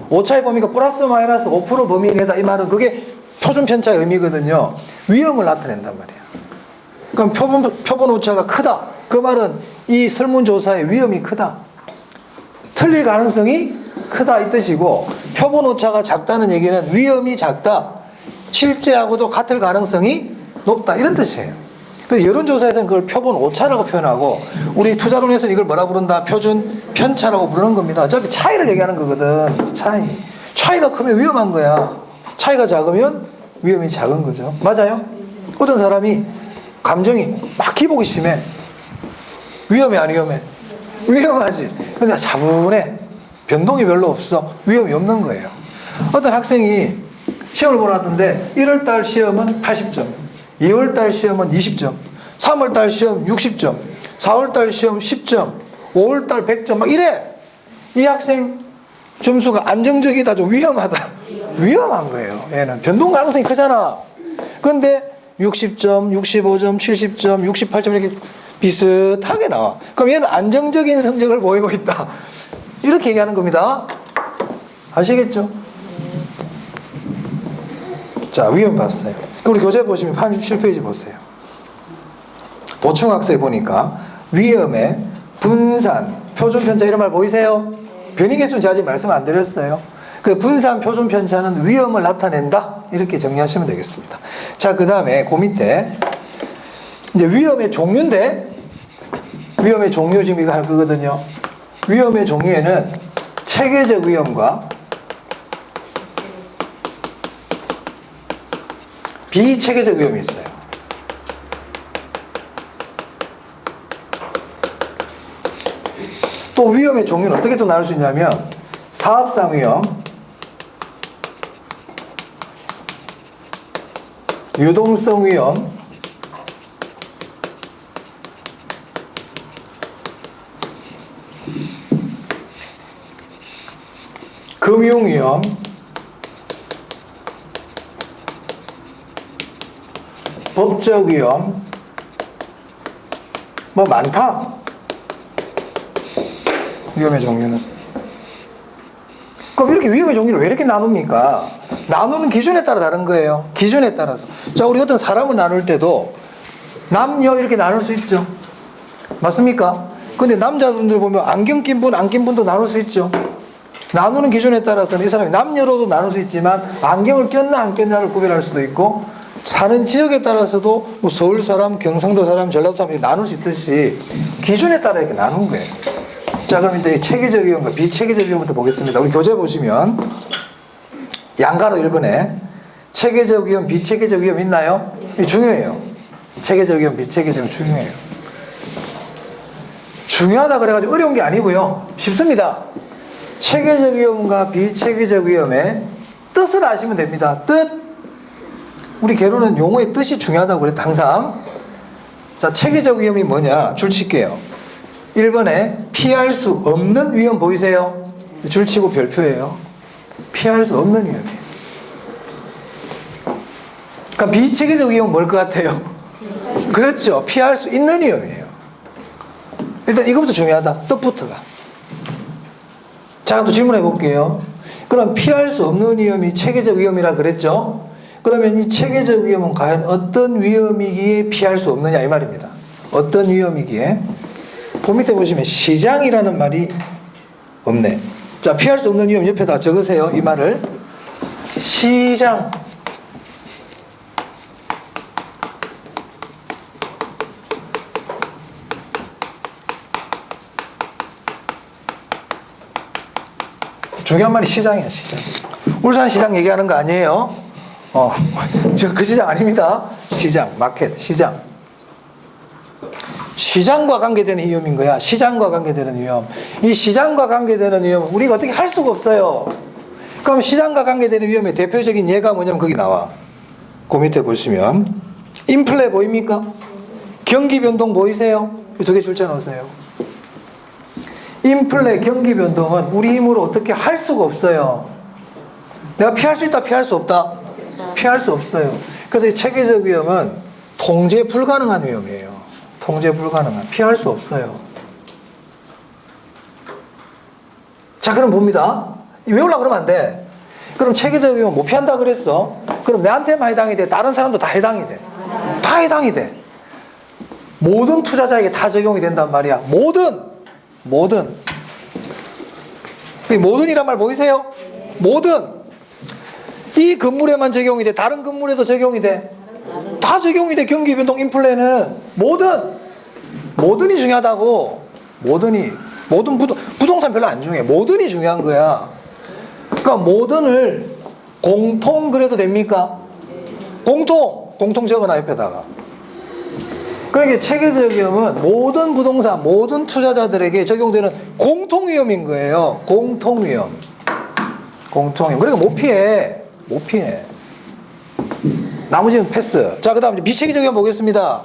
오차의 범위가 플러스 마이너스 5% 범위 내다 이 말은 그게 표준 편차의 의미거든요. 위험을 나타낸단 말이야. 그럼 표본 오차가 크다. 그 말은 이 설문조사의 위험이 크다. 틀릴 가능성이 크다 이 뜻이고, 표본 오차가 작다는 얘기는 위험이 작다. 실제하고도 같을 가능성이 높다 이런 뜻이에요. 그래서 여론조사에서는 그걸 표본 오차라고 표현하고 우리 투자론에서는 이걸 뭐라 부른다? 표준 편차라고 부르는 겁니다. 어차피 차이를 얘기하는 거거든. 차이가 크면 위험한 거야. 차이가 작으면 위험이 작은 거죠. 맞아요? 어떤 사람이 감정이 막 기복이 심해. 위험해 안 위험해? 위험하지. 근데 차분해. 변동이 별로 없어. 위험이 없는 거예요. 어떤 학생이 시험을 보러 왔는데 1월달 시험은 80점, 2월달 시험은 20점, 3월달 시험 60점, 4월달 시험 10점, 5월달 100점 막 이래. 이 학생 점수가 안정적이다, 좀 위험하다. 위험한 거예요. 얘는 변동 가능성이 크잖아. 그런데 60점, 65점, 70점, 68점 이렇게 비슷하게 나와. 그럼 얘는 안정적인 성적을 보이고 있다. 이렇게 얘기하는 겁니다. 아시겠죠? 자, 위험 봤어요. 우리 교재 보시면 87페이지 보세요. 보충학생 보니까 위험의 분산, 표준 편차 이런 말 보이세요? 변이계수는 제가 아직 말씀 안 드렸어요. 그 분산 표준 편차는 위험을 나타낸다. 이렇게 정리하시면 되겠습니다. 자, 그 다음에 그 밑에 이제 위험의 종류인데, 위험의 종류 지금 이거 할 거거든요. 위험의 종류에는 체계적 위험과 비체계적 위험이 있어요. 또 위험의 종류는 어떻게 또 나눌 수 있냐면 사업상 위험, 유동성 위험, 금융 위험, 법적 위험, 뭐 많다. 위험의 종류는. 그럼 이렇게 위험의 종류를 왜 이렇게 나눕니까? 나누는 기준에 따라 다른 거예요. 기준에 따라서. 자, 우리 어떤 사람을 나눌 때도 남녀 이렇게 나눌 수 있죠. 맞습니까? 근데 남자분들 보면 안경 낀 분, 안 낀 분도 나눌 수 있죠. 나누는 기준에 따라서는 이 사람이 남녀로도 나눌 수 있지만 안경을 꼈나 안 꼈나를 구별할 수도 있고 사는 지역에 따라서도 뭐 서울 사람, 경상도 사람, 전라도 사람이 나눌 수 있듯이 기준에 따라 이렇게 나눈 거예요. 자, 그럼 이제 체계적 위험과 비체계적 위험부터 보겠습니다. 우리 교재 보시면 양가로 1번에 체계적 위험, 비체계적 위험 있나요? 이게 중요해요. 체계적 위험, 비체계적 위험 중요해요. 중요하다 그래가지고 어려운 게 아니고요. 쉽습니다. 체계적 위험과 비체계적 위험의 뜻을 아시면 됩니다. 뜻. 우리 개론은 용어의 뜻이 중요하다고 그래요. 항상. 자, 체계적 위험이 뭐냐? 줄 칠게요. 1번에 피할 수 없는 위험 보이세요? 줄 치고 별표예요. 피할 수 없는 위험이에요. 그러니까 비체계적 위험은 뭘 것 같아요? 그렇죠. 피할 수 있는 위험이에요. 일단 이것부터 중요하다. 뜻부터가. 자, 또 질문해 볼게요. 그럼 피할 수 없는 위험이 체계적 위험이라 그랬죠? 그러면 이 체계적 위험은 과연 어떤 위험이기에 피할 수 없느냐 이 말입니다. 어떤 위험이기에? 그 밑에 보시면 시장이라는 말이 없네. 자, 피할 수 없는 위험 옆에다 적으세요. 이 말을. 시장. 중요한 말이 시장이야, 시장. 울산 시장 얘기하는 거 아니에요? 저 그 시장 아닙니다. 시장, 마켓, 시장. 시장과 관계되는 위험인 거야. 시장과 관계되는 위험. 이 시장과 관계되는 위험, 우리가 어떻게 할 수가 없어요. 그럼 시장과 관계되는 위험의 대표적인 예가 뭐냐면 거기 나와. 그 밑에 보시면 인플레 보입니까? 경기 변동 보이세요? 두 개 줄자 놓으세요. 인플레, 경기 변동은 우리 힘으로 어떻게 할 수가 없어요. 내가 피할 수 있다, 피할 수 없다? 피할 수 없어요. 그래서 이 체계적 위험은 통제 불가능한 위험이에요. 통제 불가능한. 피할 수 없어요. 자, 그럼 봅니다. 외우려고 그러면 안 돼. 그럼 체계적 위험 못 피한다 그랬어? 그럼 내한테만 해당이 돼? 다른 사람도 다 해당이 돼? 다 해당이 돼. 모든 투자자에게 다 적용이 된단 말이야. 모든. 모든이란 말 보이세요? 모든. 이 건물에만 적용이 돼? 다른 건물에도 적용이 돼? 다 적용이 돼. 경기 변동, 인플레는 모든이 중요하다고. 모든 부동산 별로 안 중요해. 모든이 중요한 거야. 그러니까 모든을 공통 그래도 됩니까? 공통 적어놔 옆에다가. 그러니까 체계적 위험은 모든 부동산, 모든 투자자들에게 적용되는 공통 위험인 거예요. 공통 위험. 그러니까 못 피해. 나머지는 패스. 자, 그 다음 비체계적 위험 보겠습니다.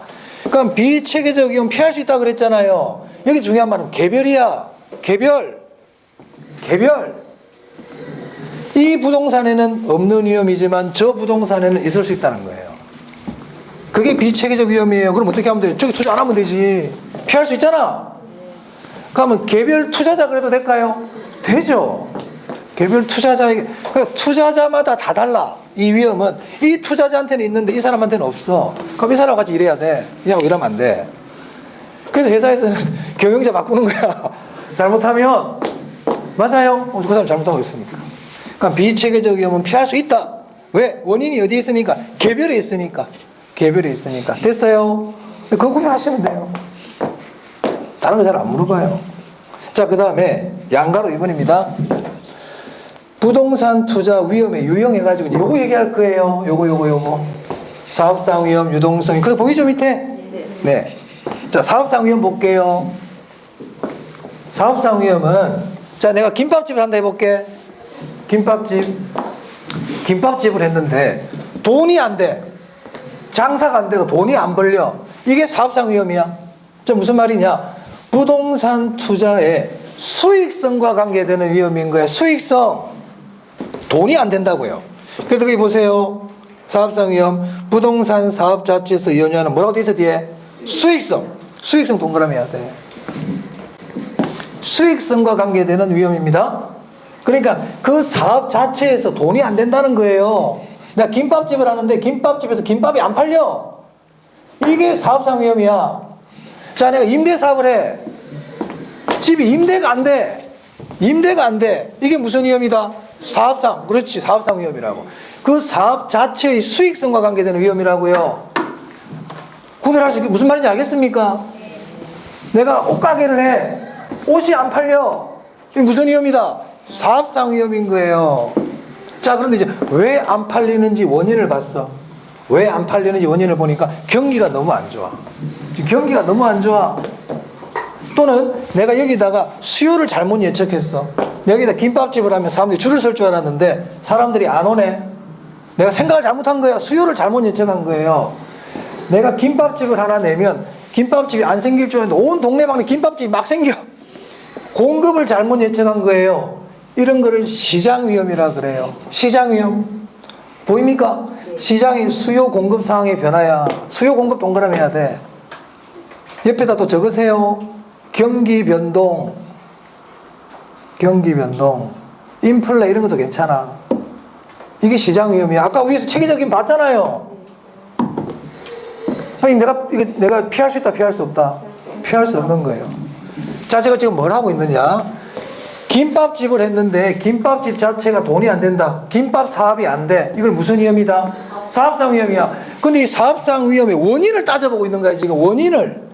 그럼 비체계적 위험 피할 수 있다고 그랬잖아요. 여기 중요한 말은 개별이야. 개별. 이 부동산에는 없는 위험이지만 저 부동산에는 있을 수 있다는 거예요. 그게 비체계적 위험이에요. 그럼 어떻게 하면 돼요? 저기 투자 안 하면 되지. 피할 수 있잖아. 그러면 개별 투자자 그래도 될까요? 되죠. 개별 투자자에게. 그러니까 투자자마다 다 달라. 이 위험은 이 투자자한테는 있는데 이 사람한테는 없어. 그럼 이 사람하고 같이 일해야 돼. 얘하고 일하면 안 돼. 그래서 회사에서는 경영자 바꾸는 거야. 잘못하면. 맞아요. 그 사람 잘못하고 있으니까. 그러니까 비체계적 위험은 피할 수 있다. 왜? 원인이 어디에 있으니까? 개별에 있으니까. 됐어요? 그거 구별하시면 돼요. 다른 거 잘 안 물어봐요. 자, 그 다음에 양가로 2번입니다. 부동산 투자 위험에 유형해가지고 요거 얘기할 거예요. 요거. 사업상 위험, 유동성. 그래 보이죠 밑에? 네. 자, 사업상 위험 볼게요. 사업상 위험은, 자, 내가 김밥집을 한다 해볼게. 김밥집을 했는데 돈이 안 돼. 장사가 안 되고 돈이 안 벌려. 이게 사업상 위험이야. 자, 무슨 말이냐? 부동산 투자의 수익성과 관계되는 위험인 거예요. 수익성. 돈이 안 된다고요. 그래서 거기 보세요. 사업상 위험. 부동산 사업 자체에서 연유하는 뭐라고 돼 있어 뒤에? 수익성 동그라미 해야 돼. 수익성과 관계되는 위험입니다. 그러니까 그 사업 자체에서 돈이 안 된다는 거예요. 내가 김밥집을 하는데 김밥집에서 김밥이 안 팔려. 이게 사업상 위험이야. 자, 내가 임대 사업을 해. 집이 임대가 안 돼. 임대가 안 돼. 이게 무슨 위험이다? 사업상. 그렇지. 사업상 위험이라고. 그 사업 자체의 수익성과 관계되는 위험이라고요. 구별할 수 있게 무슨 말인지 알겠습니까? 내가 옷가게를 해. 옷이 안 팔려. 이게 무슨 위험이다? 사업상 위험인 거예요. 자, 그런데 이제 왜 안 팔리는지 원인을 봤어. 왜 안 팔리는지 원인을 보니까 경기가 너무 안 좋아. 경기가 너무 안 좋아. 또는 내가 여기다가 수요를 잘못 예측했어. 여기다 김밥집을 하면 사람들이 줄을 설 줄 알았는데 사람들이 안 오네. 내가 생각을 잘못한 거야. 수요를 잘못 예측한 거예요. 내가 김밥집을 하나 내면 김밥집이 안 생길 줄 알았는데 온 동네방네 김밥집이 막 생겨. 공급을 잘못 예측한 거예요. 이런 거를 시장 위험이라 그래요. 시장 위험. 보입니까? 시장이 수요 공급 상황의 변화야. 수요 공급 동그라미 해야 돼. 옆에다 또 적으세요. 경기 변동. 경기 변동. 인플레 이런 것도 괜찮아. 이게 시장 위험이야. 아까 위에서 체계적인 봤잖아요. 아니, 내가 피할 수 있다, 피할 수 없다. 피할 수 없는 거예요. 자, 제가 지금 뭘 하고 있느냐? 김밥집을 했는데 김밥집 자체가 돈이 안 된다. 김밥 사업이 안 돼. 이걸 무슨 위험이다? 사업상 위험이야. 근데 이 사업상 위험의 원인을 따져보고 있는 거야, 지금. 원인을.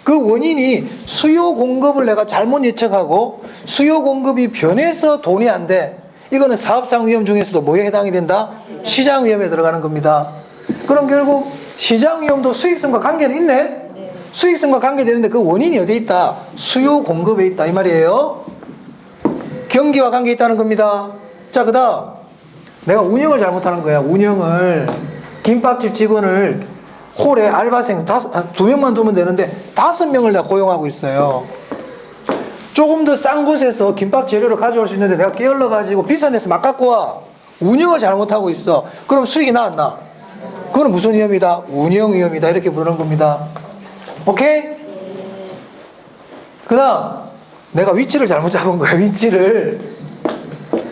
그 원인이 수요 공급을 내가 잘못 예측하고 수요 공급이 변해서 돈이 안 돼. 이거는 사업상 위험 중에서도 뭐에 해당이 된다? 시장 위험에 들어가는 겁니다. 그럼 결국 시장 위험도 수익성과 관계는 있네? 수익성과 관계되는데 그 원인이 어디에 있다? 수요 공급에 있다. 이 말이에요. 경기와 관계 있다는 겁니다. 자, 그 다음 내가 운영을 잘못하는 거야. 운영을. 김밥집 직원을 홀에 알바생 2명만 두면 되는데 5명을 내가 고용하고 있어요. 조금 더 싼 곳에서 김밥 재료를 가져올 수 있는데 내가 게을러가지고 비싼 데서 막 갖고 와. 운영을 잘못하고 있어. 그럼 수익이 나 안 나? 그건 무슨 위험이다? 운영 위험이다. 이렇게 부르는 겁니다. 오케이? 그 다음 내가 위치를 잘못 잡은 거야. 위치를.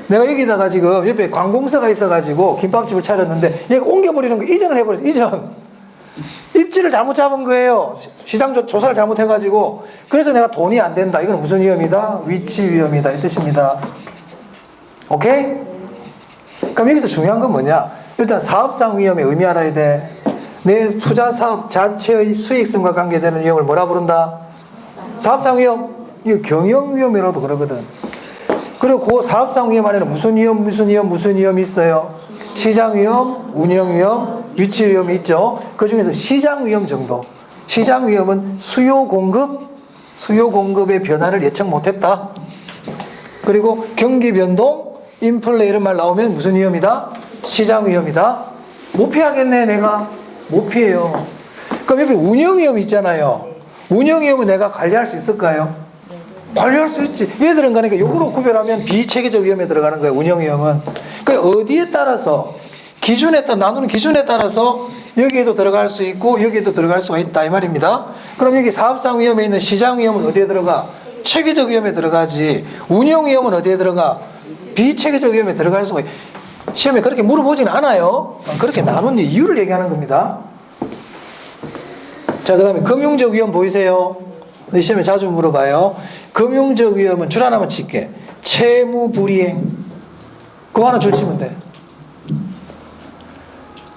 내가 여기다가 지금 옆에 관공서가 있어가지고 김밥집을 차렸는데 얘가 옮겨버리는 거 이전을 해버렸어. 이전. 입지를 잘못 잡은 거예요. 시장 조사를 잘못해가지고. 그래서 내가 돈이 안 된다. 이건 무슨 위험이다? 위치 위험이다. 이 뜻입니다. 오케이? 그럼 여기서 중요한 건 뭐냐? 일단 사업상 위험의 의미 알아야 돼. 내 투자 사업 자체의 수익성과 관계되는 위험을 뭐라 부른다? 사업상 위험. 이거 경영 위험이라도 그러거든. 그리고 그 사업상 위험 안에는 무슨 위험이 있어요? 시장 위험, 운영 위험, 위치 위험이 있죠. 그 중에서 시장 위험 정도. 시장 위험은 수요 공급의 변화를 예측 못했다. 그리고 경기 변동, 인플레 이런 말 나오면 무슨 위험이다? 시장 위험이다. 못 피하겠네, 내가. 못 피해요. 그럼 여기 운영 위험이 있잖아요. 운영 위험은 내가 관리할 수 있을까요? 관리할 수 있지. 얘들은 그러니까 요거로 구별하면 비체계적 위험에 들어가는 거예요. 운영 위험은. 그러니까 어디에 따라서 나누는 기준에 따라서 여기에도 들어갈 수 있고 여기에도 들어갈 수가 있다 이 말입니다. 그럼 여기 사업상 위험에 있는 시장 위험은 어디에 들어가? 체계적 위험에 들어가지. 운영 위험은 어디에 들어가? 비체계적 위험에 들어갈 수가 있. 시험에 그렇게 물어보진 않아요. 그렇게 나눈 이유를 얘기하는 겁니다. 자, 그 다음에 금융적 위험 보이세요? 시험에 자주 물어봐요. 금융적 위험은 줄 하나만 칠게. 채무불이행. 그거 하나 줄 치면 돼.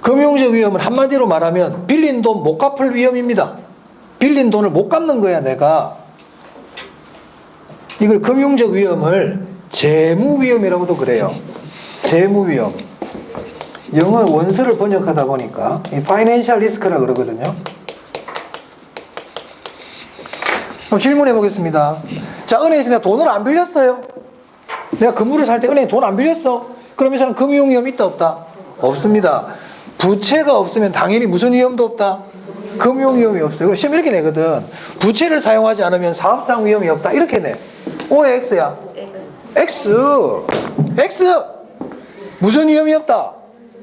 금융적 위험은 한마디로 말하면 빌린 돈 못 갚을 위험입니다. 빌린 돈을 못 갚는 거야, 내가. 이걸 금융적 위험을 재무위험이라고도 그래요. 재무위험. 영어 원서를 번역하다 보니까 이 파이낸셜 리스크라 그러거든요. 그럼 질문해 보겠습니다. 자, 은행에서 내가 돈을 안 빌렸어요. 내가 건물을 살 때 은행에 돈 안 빌렸어. 그럼 이 사람 금융위험 있다 없다? 없습니다. 부채가 없으면 당연히 무슨 위험도 없다? 금융위험이 없어요. 시험 이렇게 내거든. 부채를 사용하지 않으면 사업상 위험이 없다. 이렇게 내. O에 X야? X. 무슨 위험이 없다?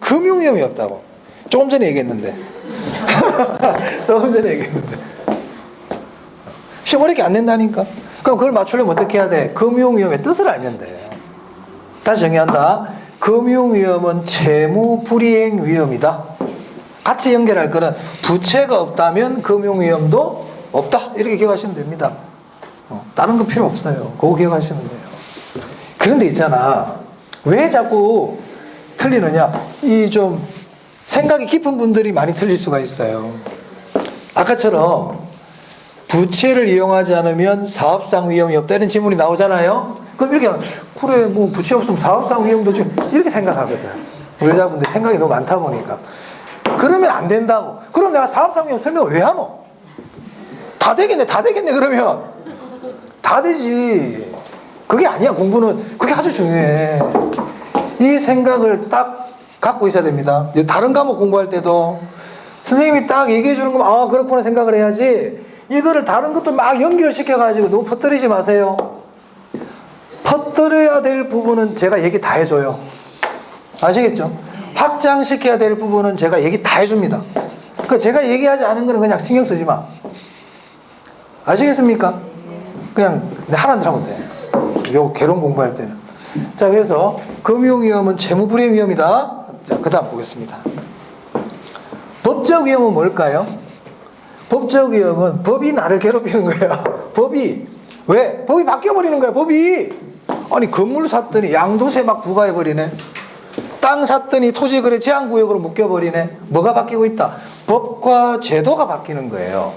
금융위험이 없다고. 조금 전에 얘기했는데. 시험 어렵게 안 낸다니까. 그럼 그걸 맞추려면 어떻게 해야 돼? 금융위험의 뜻을 알면 돼. 다시 정의한다. 금융위험은 채무불이행 위험이다. 같이 연결할 거는 부채가 없다면 금융위험도 없다. 이렇게 기억하시면 됩니다. 다른 거 필요 없어요. 그거 기억하시면 돼요. 그런데 있잖아. 왜 자꾸 틀리느냐? 이 좀 생각이 깊은 분들이 많이 틀릴 수가 있어요. 아까처럼 부채를 이용하지 않으면 사업상 위험이 없다는 질문이 나오잖아요. 그럼 이렇게 그래 뭐 부채 없으면 사업상 위험도 좀 이렇게 생각하거든. 우리 여자분들 생각이 너무 많다 보니까 그러면 안 된다고. 그럼 내가 사업상 위험 설명 왜 하노? 다 되겠네 그러면 다 되지. 그게 아니야. 공부는 그게 아주 중요해. 이 생각을 딱 갖고 있어야 됩니다. 다른 과목 공부할 때도 선생님이 딱 얘기해 주는 거면 아 그렇구나 생각을 해야지, 이거를 다른 것도 막 연결시켜 가지고 너무 퍼뜨리지 마세요. 퍼뜨려야 될 부분은 제가 얘기 다 해줘요. 아시겠죠? 확장시켜야 될 부분은 제가 얘기 다 해줍니다. 그러니까 제가 얘기하지 않은 거는 그냥 신경 쓰지 마. 아시겠습니까? 그냥 하라는 대로 하면 돼. 요 개론 공부할 때는. 자, 그래서 금융위험은 채무불이행 위험이다. 자, 그 다음 보겠습니다. 법적 위험은 뭘까요? 법적 위험은 법이 나를 괴롭히는 거예요. 법이. 왜? 법이 바뀌어버리는 거야, 법이. 아니, 건물 샀더니 양도세 막 부과해버리네. 땅 샀더니 토지거래 제한구역으로 묶여버리네. 뭐가 바뀌고 있다? 법과 제도가 바뀌는 거예요.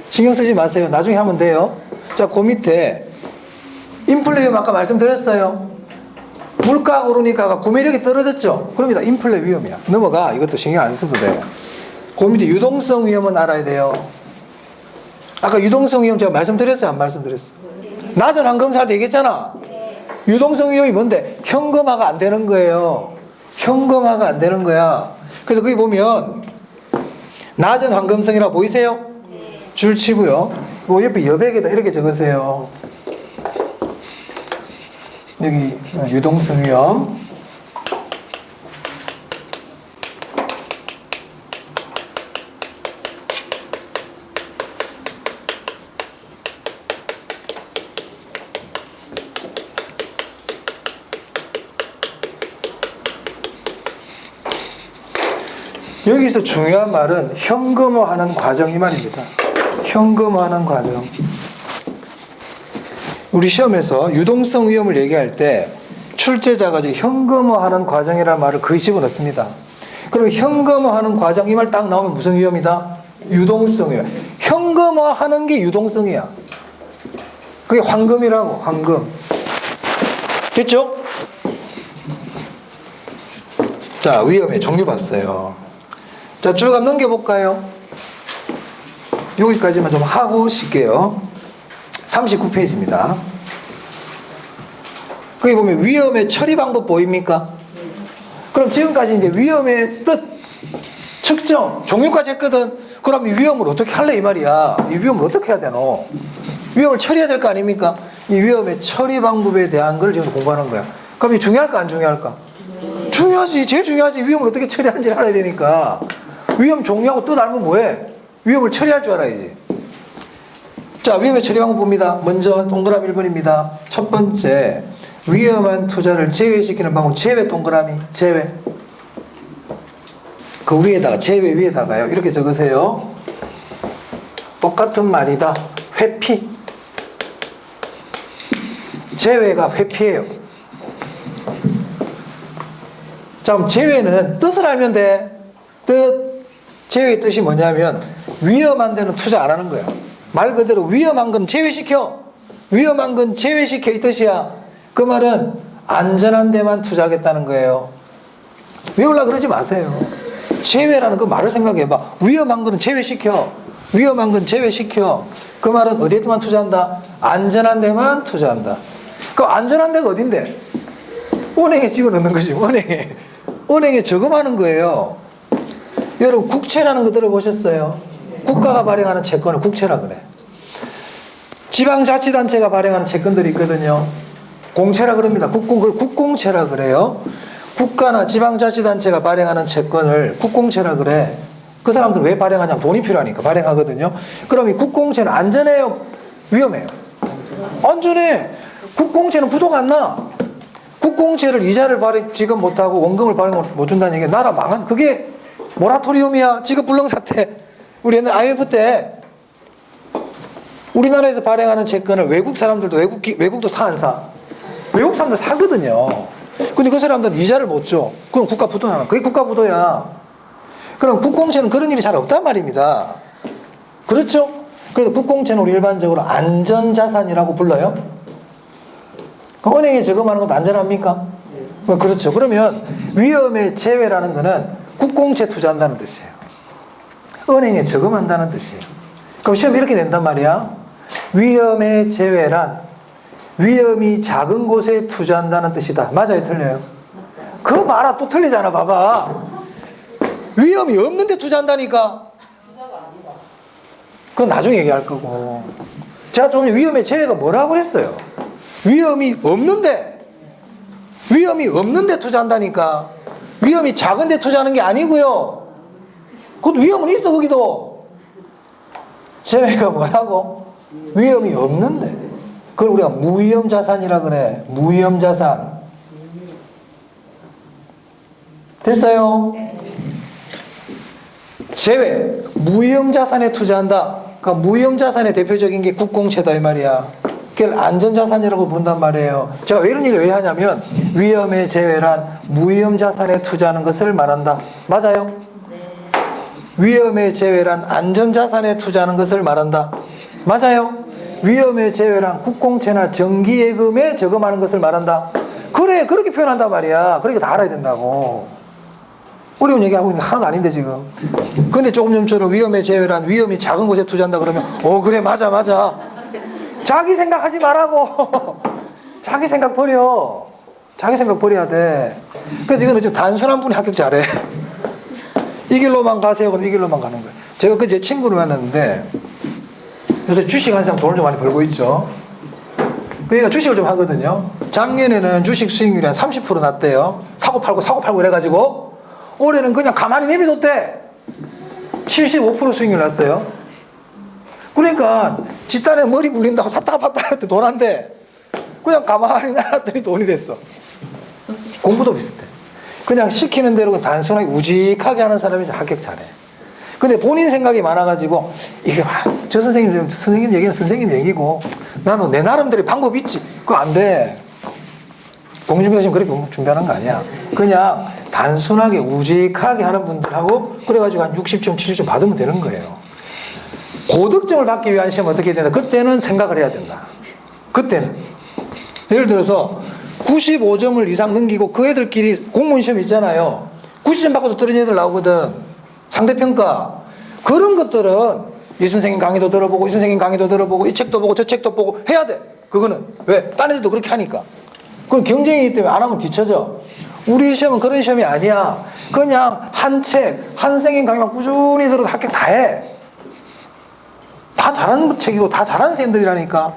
신경 쓰지 마세요. 나중에 하면 돼요. 자, 그 밑에 인플레 위험 아까 말씀드렸어요. 물가가 오르니까 구매력이 떨어졌죠. 그럽니다. 인플레 위험이야. 넘어가. 이것도 신경 안 써도 돼. 그 밑에 유동성 위험은 알아야 돼요. 아까 유동성 위험 제가 말씀드렸어요? 안 말씀드렸어요? 낮은 황금 살 때 얘기했잖아. 유동성 위험이 뭔데? 현금화가 안 되는 거예요. 현금화가 안 되는 거야. 그래서 거기 보면 낮은 황금성이라고 보이세요? 줄 치고요. 그 옆에 여백에다 이렇게 적으세요. 여기 유동성 위험. 여기서 중요한 말은 현금화하는 과정 이 말입니다. 현금화하는 과정. 우리 시험에서 유동성 위험을 얘기할 때 출제자가 현금화하는 과정이라는 말을 거의 집어넣습니다. 그럼 현금화하는 과정 이 말 딱 나오면 무슨 위험이다? 유동성 위험. 현금화하는 게 유동성이야. 그게 황금이라고, 황금. 됐죠? 자, 위험의 종류 봤어요. 자, 쭉 한번 넘겨볼까요? 여기까지만 좀 하고 쉴게요. 39페이지입니다. 거기 보면 위험의 처리 방법 보입니까? 그럼 지금까지 이제 위험의 뜻, 측정, 종류까지 했거든. 그럼 이 위험을 어떻게 할래 이 말이야. 이 위험을 어떻게 해야 되노? 위험을 처리해야 될 거 아닙니까? 이 위험의 처리 방법에 대한 걸 지금 공부하는 거야. 그럼 이 중요할까 안 중요할까? 중요하지. 제일 중요하지. 위험을 어떻게 처리하는지 알아야 되니까. 위험 종류하고 뜻 알면 뭐해? 위험을 처리할 줄 알아야지. 자, 위험의 처리 방법 봅니다. 먼저 동그라미 1번입니다. 첫 번째, 위험한 투자를 제외시키는 방법. 제외 동그라미, 제외. 그 위에다가, 제외 위에다가요. 이렇게 적으세요. 똑같은 말이다. 회피. 제외가 회피예요. 자, 그럼 제외는 뜻을 알면 돼. 뜻. 제외의 뜻이 뭐냐면 위험한 데는 투자 안 하는 거야. 말 그대로 위험한 건 제외시켜. 위험한 건 제외시켜 이 뜻이야. 그 말은 안전한 데만 투자하겠다는 거예요. 외우려고 그러지 마세요. 제외라는 그 말을 생각해봐. 위험한 거는 제외시켜. 위험한 건 제외시켜. 그 말은 어디에만 투자한다? 안전한 데만 투자한다. 그 안전한 데가 어딘데? 은행에 집어넣는 거지. 은행에 저금하는 거예요. 여러분 국채라는 거 들어보셨어요? 국가가 발행하는 채권을 국채라 그래. 지방자치단체가 발행하는 채권들이 있거든요. 공채라 그럽니다. 그걸 국공채라 그래요. 국가나 지방자치단체가 발행하는 채권을 국공채라 그래. 그 사람들은 왜 발행하냐면 돈이 필요하니까 발행하거든요. 그럼 이 국공채는 안전해요? 위험해요? 안전해. 국공채는 부도가 안 나. 국공채를 이자를 발행 지금 못하고 원금을 발행 못 준다는 얘기가 나라 망한, 그게 모라토리움이야. 지금 불렁사태. 우리 옛날 IMF 때 우리나라에서 발행하는 채권을 외국 사람들도 외국도 사 안 사? 외국 사람들 사거든요. 근데 그 사람들은 이자를 못 줘. 그럼 국가 부도나. 그게 국가 부도야. 그럼 국공채는 그런 일이 잘 없단 말입니다. 그렇죠? 그래서 국공채는 우리 일반적으로 안전자산이라고 불러요. 그럼 은행에 저금하는 것도 안전합니까? 그렇죠. 그러면 위험의 제외라는 것은 국공채 투자한다는 뜻이에요. 은행에 저금한다는 뜻이에요. 그럼 시험에 이렇게 낸단 말이야. 위험의 제외란 위험이 작은 곳에 투자한다는 뜻이다. 맞아요? 틀려요? 그거 봐라. 또 틀리잖아. 봐봐. 위험이 없는데 투자한다니까. 그건 나중에 얘기할 거고. 제가 좀 위험의 제외가 뭐라고 했어요? 위험이 없는데 투자한다니까. 위험이 작은데 투자하는 게 아니고요. 그것도 위험은 있어. 거기도 제외가 뭐라고? 위험이 없는데. 그걸 우리가 무위험자산이라 그래. 무위험자산. 됐어요? 제외. 무위험자산에 투자한다. 그러니까 무위험자산의 대표적인 게 국공채다 이 말이야. 그걸 안전자산이라고 부른단 말이에요. 제가 왜 이런 얘기를 왜 하냐면 위험의 제외란 무위험자산에 투자하는 것을 말한다. 맞아요? 위험의 제외란 안전자산에 투자하는 것을 말한다. 맞아요? 위험의 제외란 국공채나 정기예금에 저금하는 것을 말한다. 그래, 그렇게 표현한단 말이야. 그러니까 다 알아야 된다고. 어려운 얘기하고 있는 게 하나도 아닌데 지금. 근데 조금 전처럼 위험의 제외란 위험이 작은 곳에 투자한다 그러면 그래 맞아. 자기 생각하지 말라고. 자기 생각 버려. 자기 생각 버려야 돼. 그래서 이거는 좀 단순한 분이 합격 잘해. 이 길로만 가세요. 그럼 이 길로만 가는 거예요. 제가 그 제 친구를 만났는데 요새 주식하는 사람 돈을 좀 많이 벌고 있죠. 그러니까 주식을 좀 하거든요. 작년에는 주식 수익률이 한 30% 났대요. 사고 팔고 이래가지고 올해는 그냥 가만히 내비뒀대. 75% 수익률 났어요. 그러니까 집단에 머리 굴린다고 샀다가 봤다 할 때 돈 안 돼. 그냥 가만히 놔뒀더니 돈이 됐어. 공부도 비슷해. 그냥 시키는 대로 단순하게 우직하게 하는 사람이 합격 잘해. 근데 본인 생각이 많아가지고 이게 저 선생님 얘기는 선생님 얘기고 나는 내 나름대로 방법 있지. 그거 안 돼. 공중교심 그렇게 준비하는 거 아니야. 그냥 단순하게 우직하게 하는 분들하고 그래가지고 한 60점, 70점 받으면 되는 거예요. 고득점을 받기 위한 시험은 어떻게 해야 된다? 그때는 생각을 해야 된다. 그때는. 예를 들어서 95점을 이상 넘기고 그 애들끼리 공무원 시험 있잖아요. 90점 받고도 떨어진 애들 나오거든. 상대평가. 그런 것들은 이 선생님 강의도 들어보고 이 선생님 강의도 들어보고 이 책도 보고 저 책도 보고 해야 돼. 그거는. 왜? 딴 애들도 그렇게 하니까. 그건 경쟁이기 때문에 안 하면 뒤쳐져. 우리 시험은 그런 시험이 아니야. 그냥 한 책, 한 선생님 강의만 꾸준히 들어도 합격 다 해. 다 잘하는 책이고 다 잘하는 선생님들이라니까.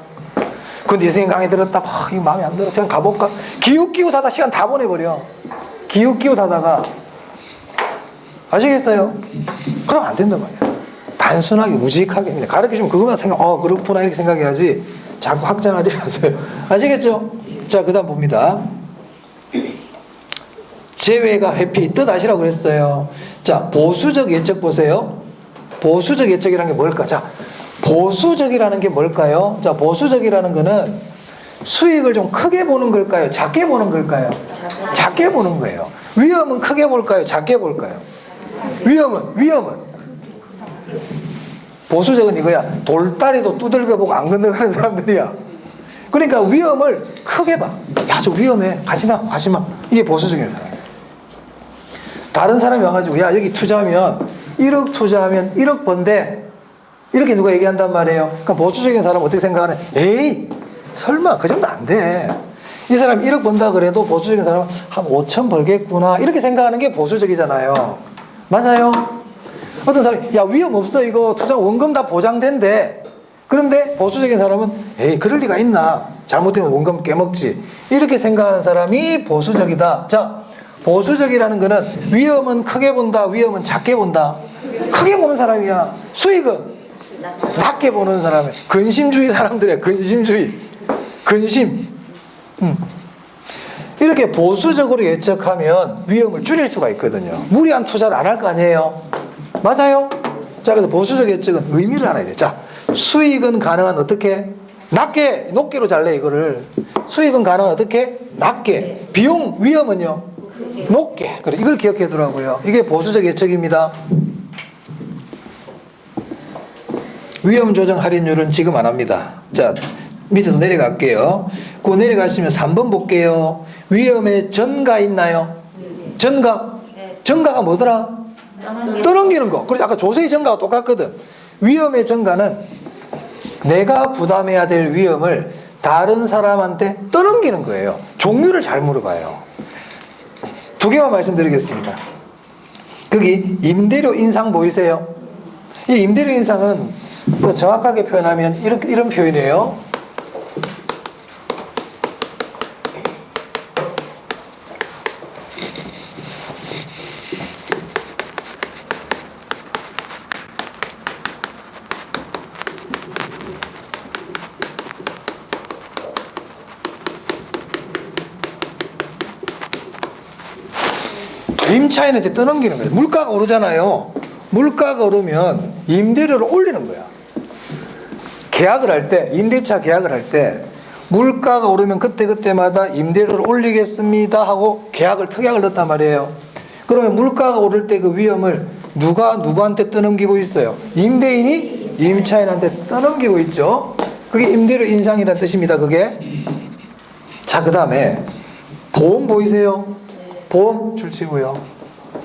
근데 이 선생님 강의 들었다고 이거 마음에 안 들어. 그냥 가볼까? 기웃기웃 하다 시간 다 보내버려. 기웃기웃 하다가. 아시겠어요? 그럼 안 된단 말이야. 단순하게 우직하게 가르쳐주면 그것만 그렇구나 이렇게 생각해야지 자꾸 확장하지 마세요. 아시겠죠? 자, 그 다음 봅니다. 제외가 회피, 뜻 아시라고 그랬어요. 자, 보수적 예측 보세요. 보수적 예측이라는 게 뭘까? 자, 보수적이라는 게 뭘까요? 자, 보수적이라는 거는 수익을 좀 크게 보는 걸까요? 작게 보는 걸까요? 작게 보는 거예요. 위험은 크게 볼까요? 작게 볼까요? 위험은 보수적은 이거야. 돌다리도 두들겨 보고 안 건너가는 사람들이야. 그러니까 위험을 크게 봐. 야, 저 위험해. 가지마. 이게 보수적인 사람이야. 다른 사람이 와가지고 야, 여기 투자하면 1억 투자하면 1억 번대. 이렇게 누가 얘기한단 말이에요. 그러니까 보수적인 사람은 어떻게 생각하냐? 에이, 설마 그 정도 안 돼. 이 사람 1억 번다 그래도 보수적인 사람은 한 5천 벌겠구나. 이렇게 생각하는 게 보수적이잖아요. 맞아요? 어떤 사람이 야, 위험 없어. 이거 투자 원금 다 보장된대. 그런데 보수적인 사람은 에이, 그럴 리가 있나. 잘못되면 원금 깨먹지. 이렇게 생각하는 사람이 보수적이다. 자, 보수적이라는 거는 위험은 크게 본다. 위험은 작게 본다. 크게 보는 사람이야. 수익은 낮게 보는 사람이야. 근심주의 사람들이야. 근심. 이렇게 보수적으로 예측하면 위험을 줄일 수가 있거든요. 무리한 투자를 안 할 거 아니에요. 맞아요? 자, 그래서 보수적 예측은 의미를 알아야 돼. 자, 수익은 가능한 어떻게? 낮게, 높게로 잘래 이거를. 수익은 가능한 어떻게? 낮게. 비용, 위험은요? 높게. 그래, 이걸 기억해 두라고요. 이게 보수적 예측입니다. 위험 조정 할인율은 지금 안 합니다. 자, 밑으로 내려갈게요. 그 내려가시면 3번 볼게요. 위험에 전가 있나요? 전가? 전가가 뭐더라? 떠넘기는 거. 그래서 아까 조세의 전가가 똑같거든. 위험의 전가는 내가 부담해야 될 위험을 다른 사람한테 떠넘기는 거예요. 종류를 잘 물어봐요. 두 개만 말씀드리겠습니다. 거기 임대료 인상 보이세요? 이 임대료 인상은 뭐 정확하게 표현하면 이런 표현이에요. 임차인한테 떠넘기는 거예요. 물가가 오르잖아요. 물가가 오르면 임대료를 올리는 거야. 계약을 할 때, 임대차 계약을 할 때 물가가 오르면 그때그때마다 임대료를 올리겠습니다 하고 특약을 넣었단 말이에요. 그러면 물가가 오를 때 그 위험을 누가 누구한테 떠넘기고 있어요? 임대인이 임차인한테 떠넘기고 있죠. 그게 임대료 인상이라는 뜻입니다. 그게. 자, 그 다음에 보험 보이세요? 보험 줄치고요.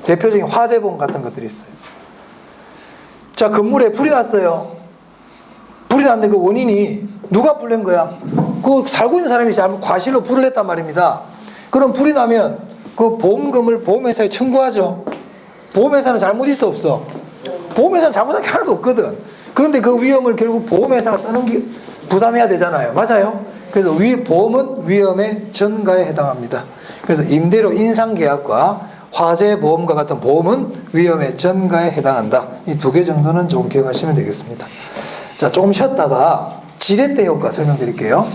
대표적인 화재보험 같은 것들이 있어요. 자, 건물에 불이 났어요. 불이 났는데 그 원인이 누가 불낸 거야? 그 살고 있는 사람이 잘못 과실로 불을 냈단 말입니다. 그럼 불이 나면 그 보험금을 보험회사에 청구하죠. 보험회사는 잘못 있어 없어? 보험회사는 잘못한 게 하나도 없거든. 그런데 그 위험을 결국 보험회사가 부담해야 되잖아요. 맞아요? 그래서 보험은 위험의 전가에 해당합니다. 그래서 임대료 인상 계약과 화재 보험과 같은 보험은 위험의 전가에 해당한다. 이 두 개 정도는 좀 기억하시면 되겠습니다. 자, 조금 쉬었다가 지렛대 효과 설명드릴게요.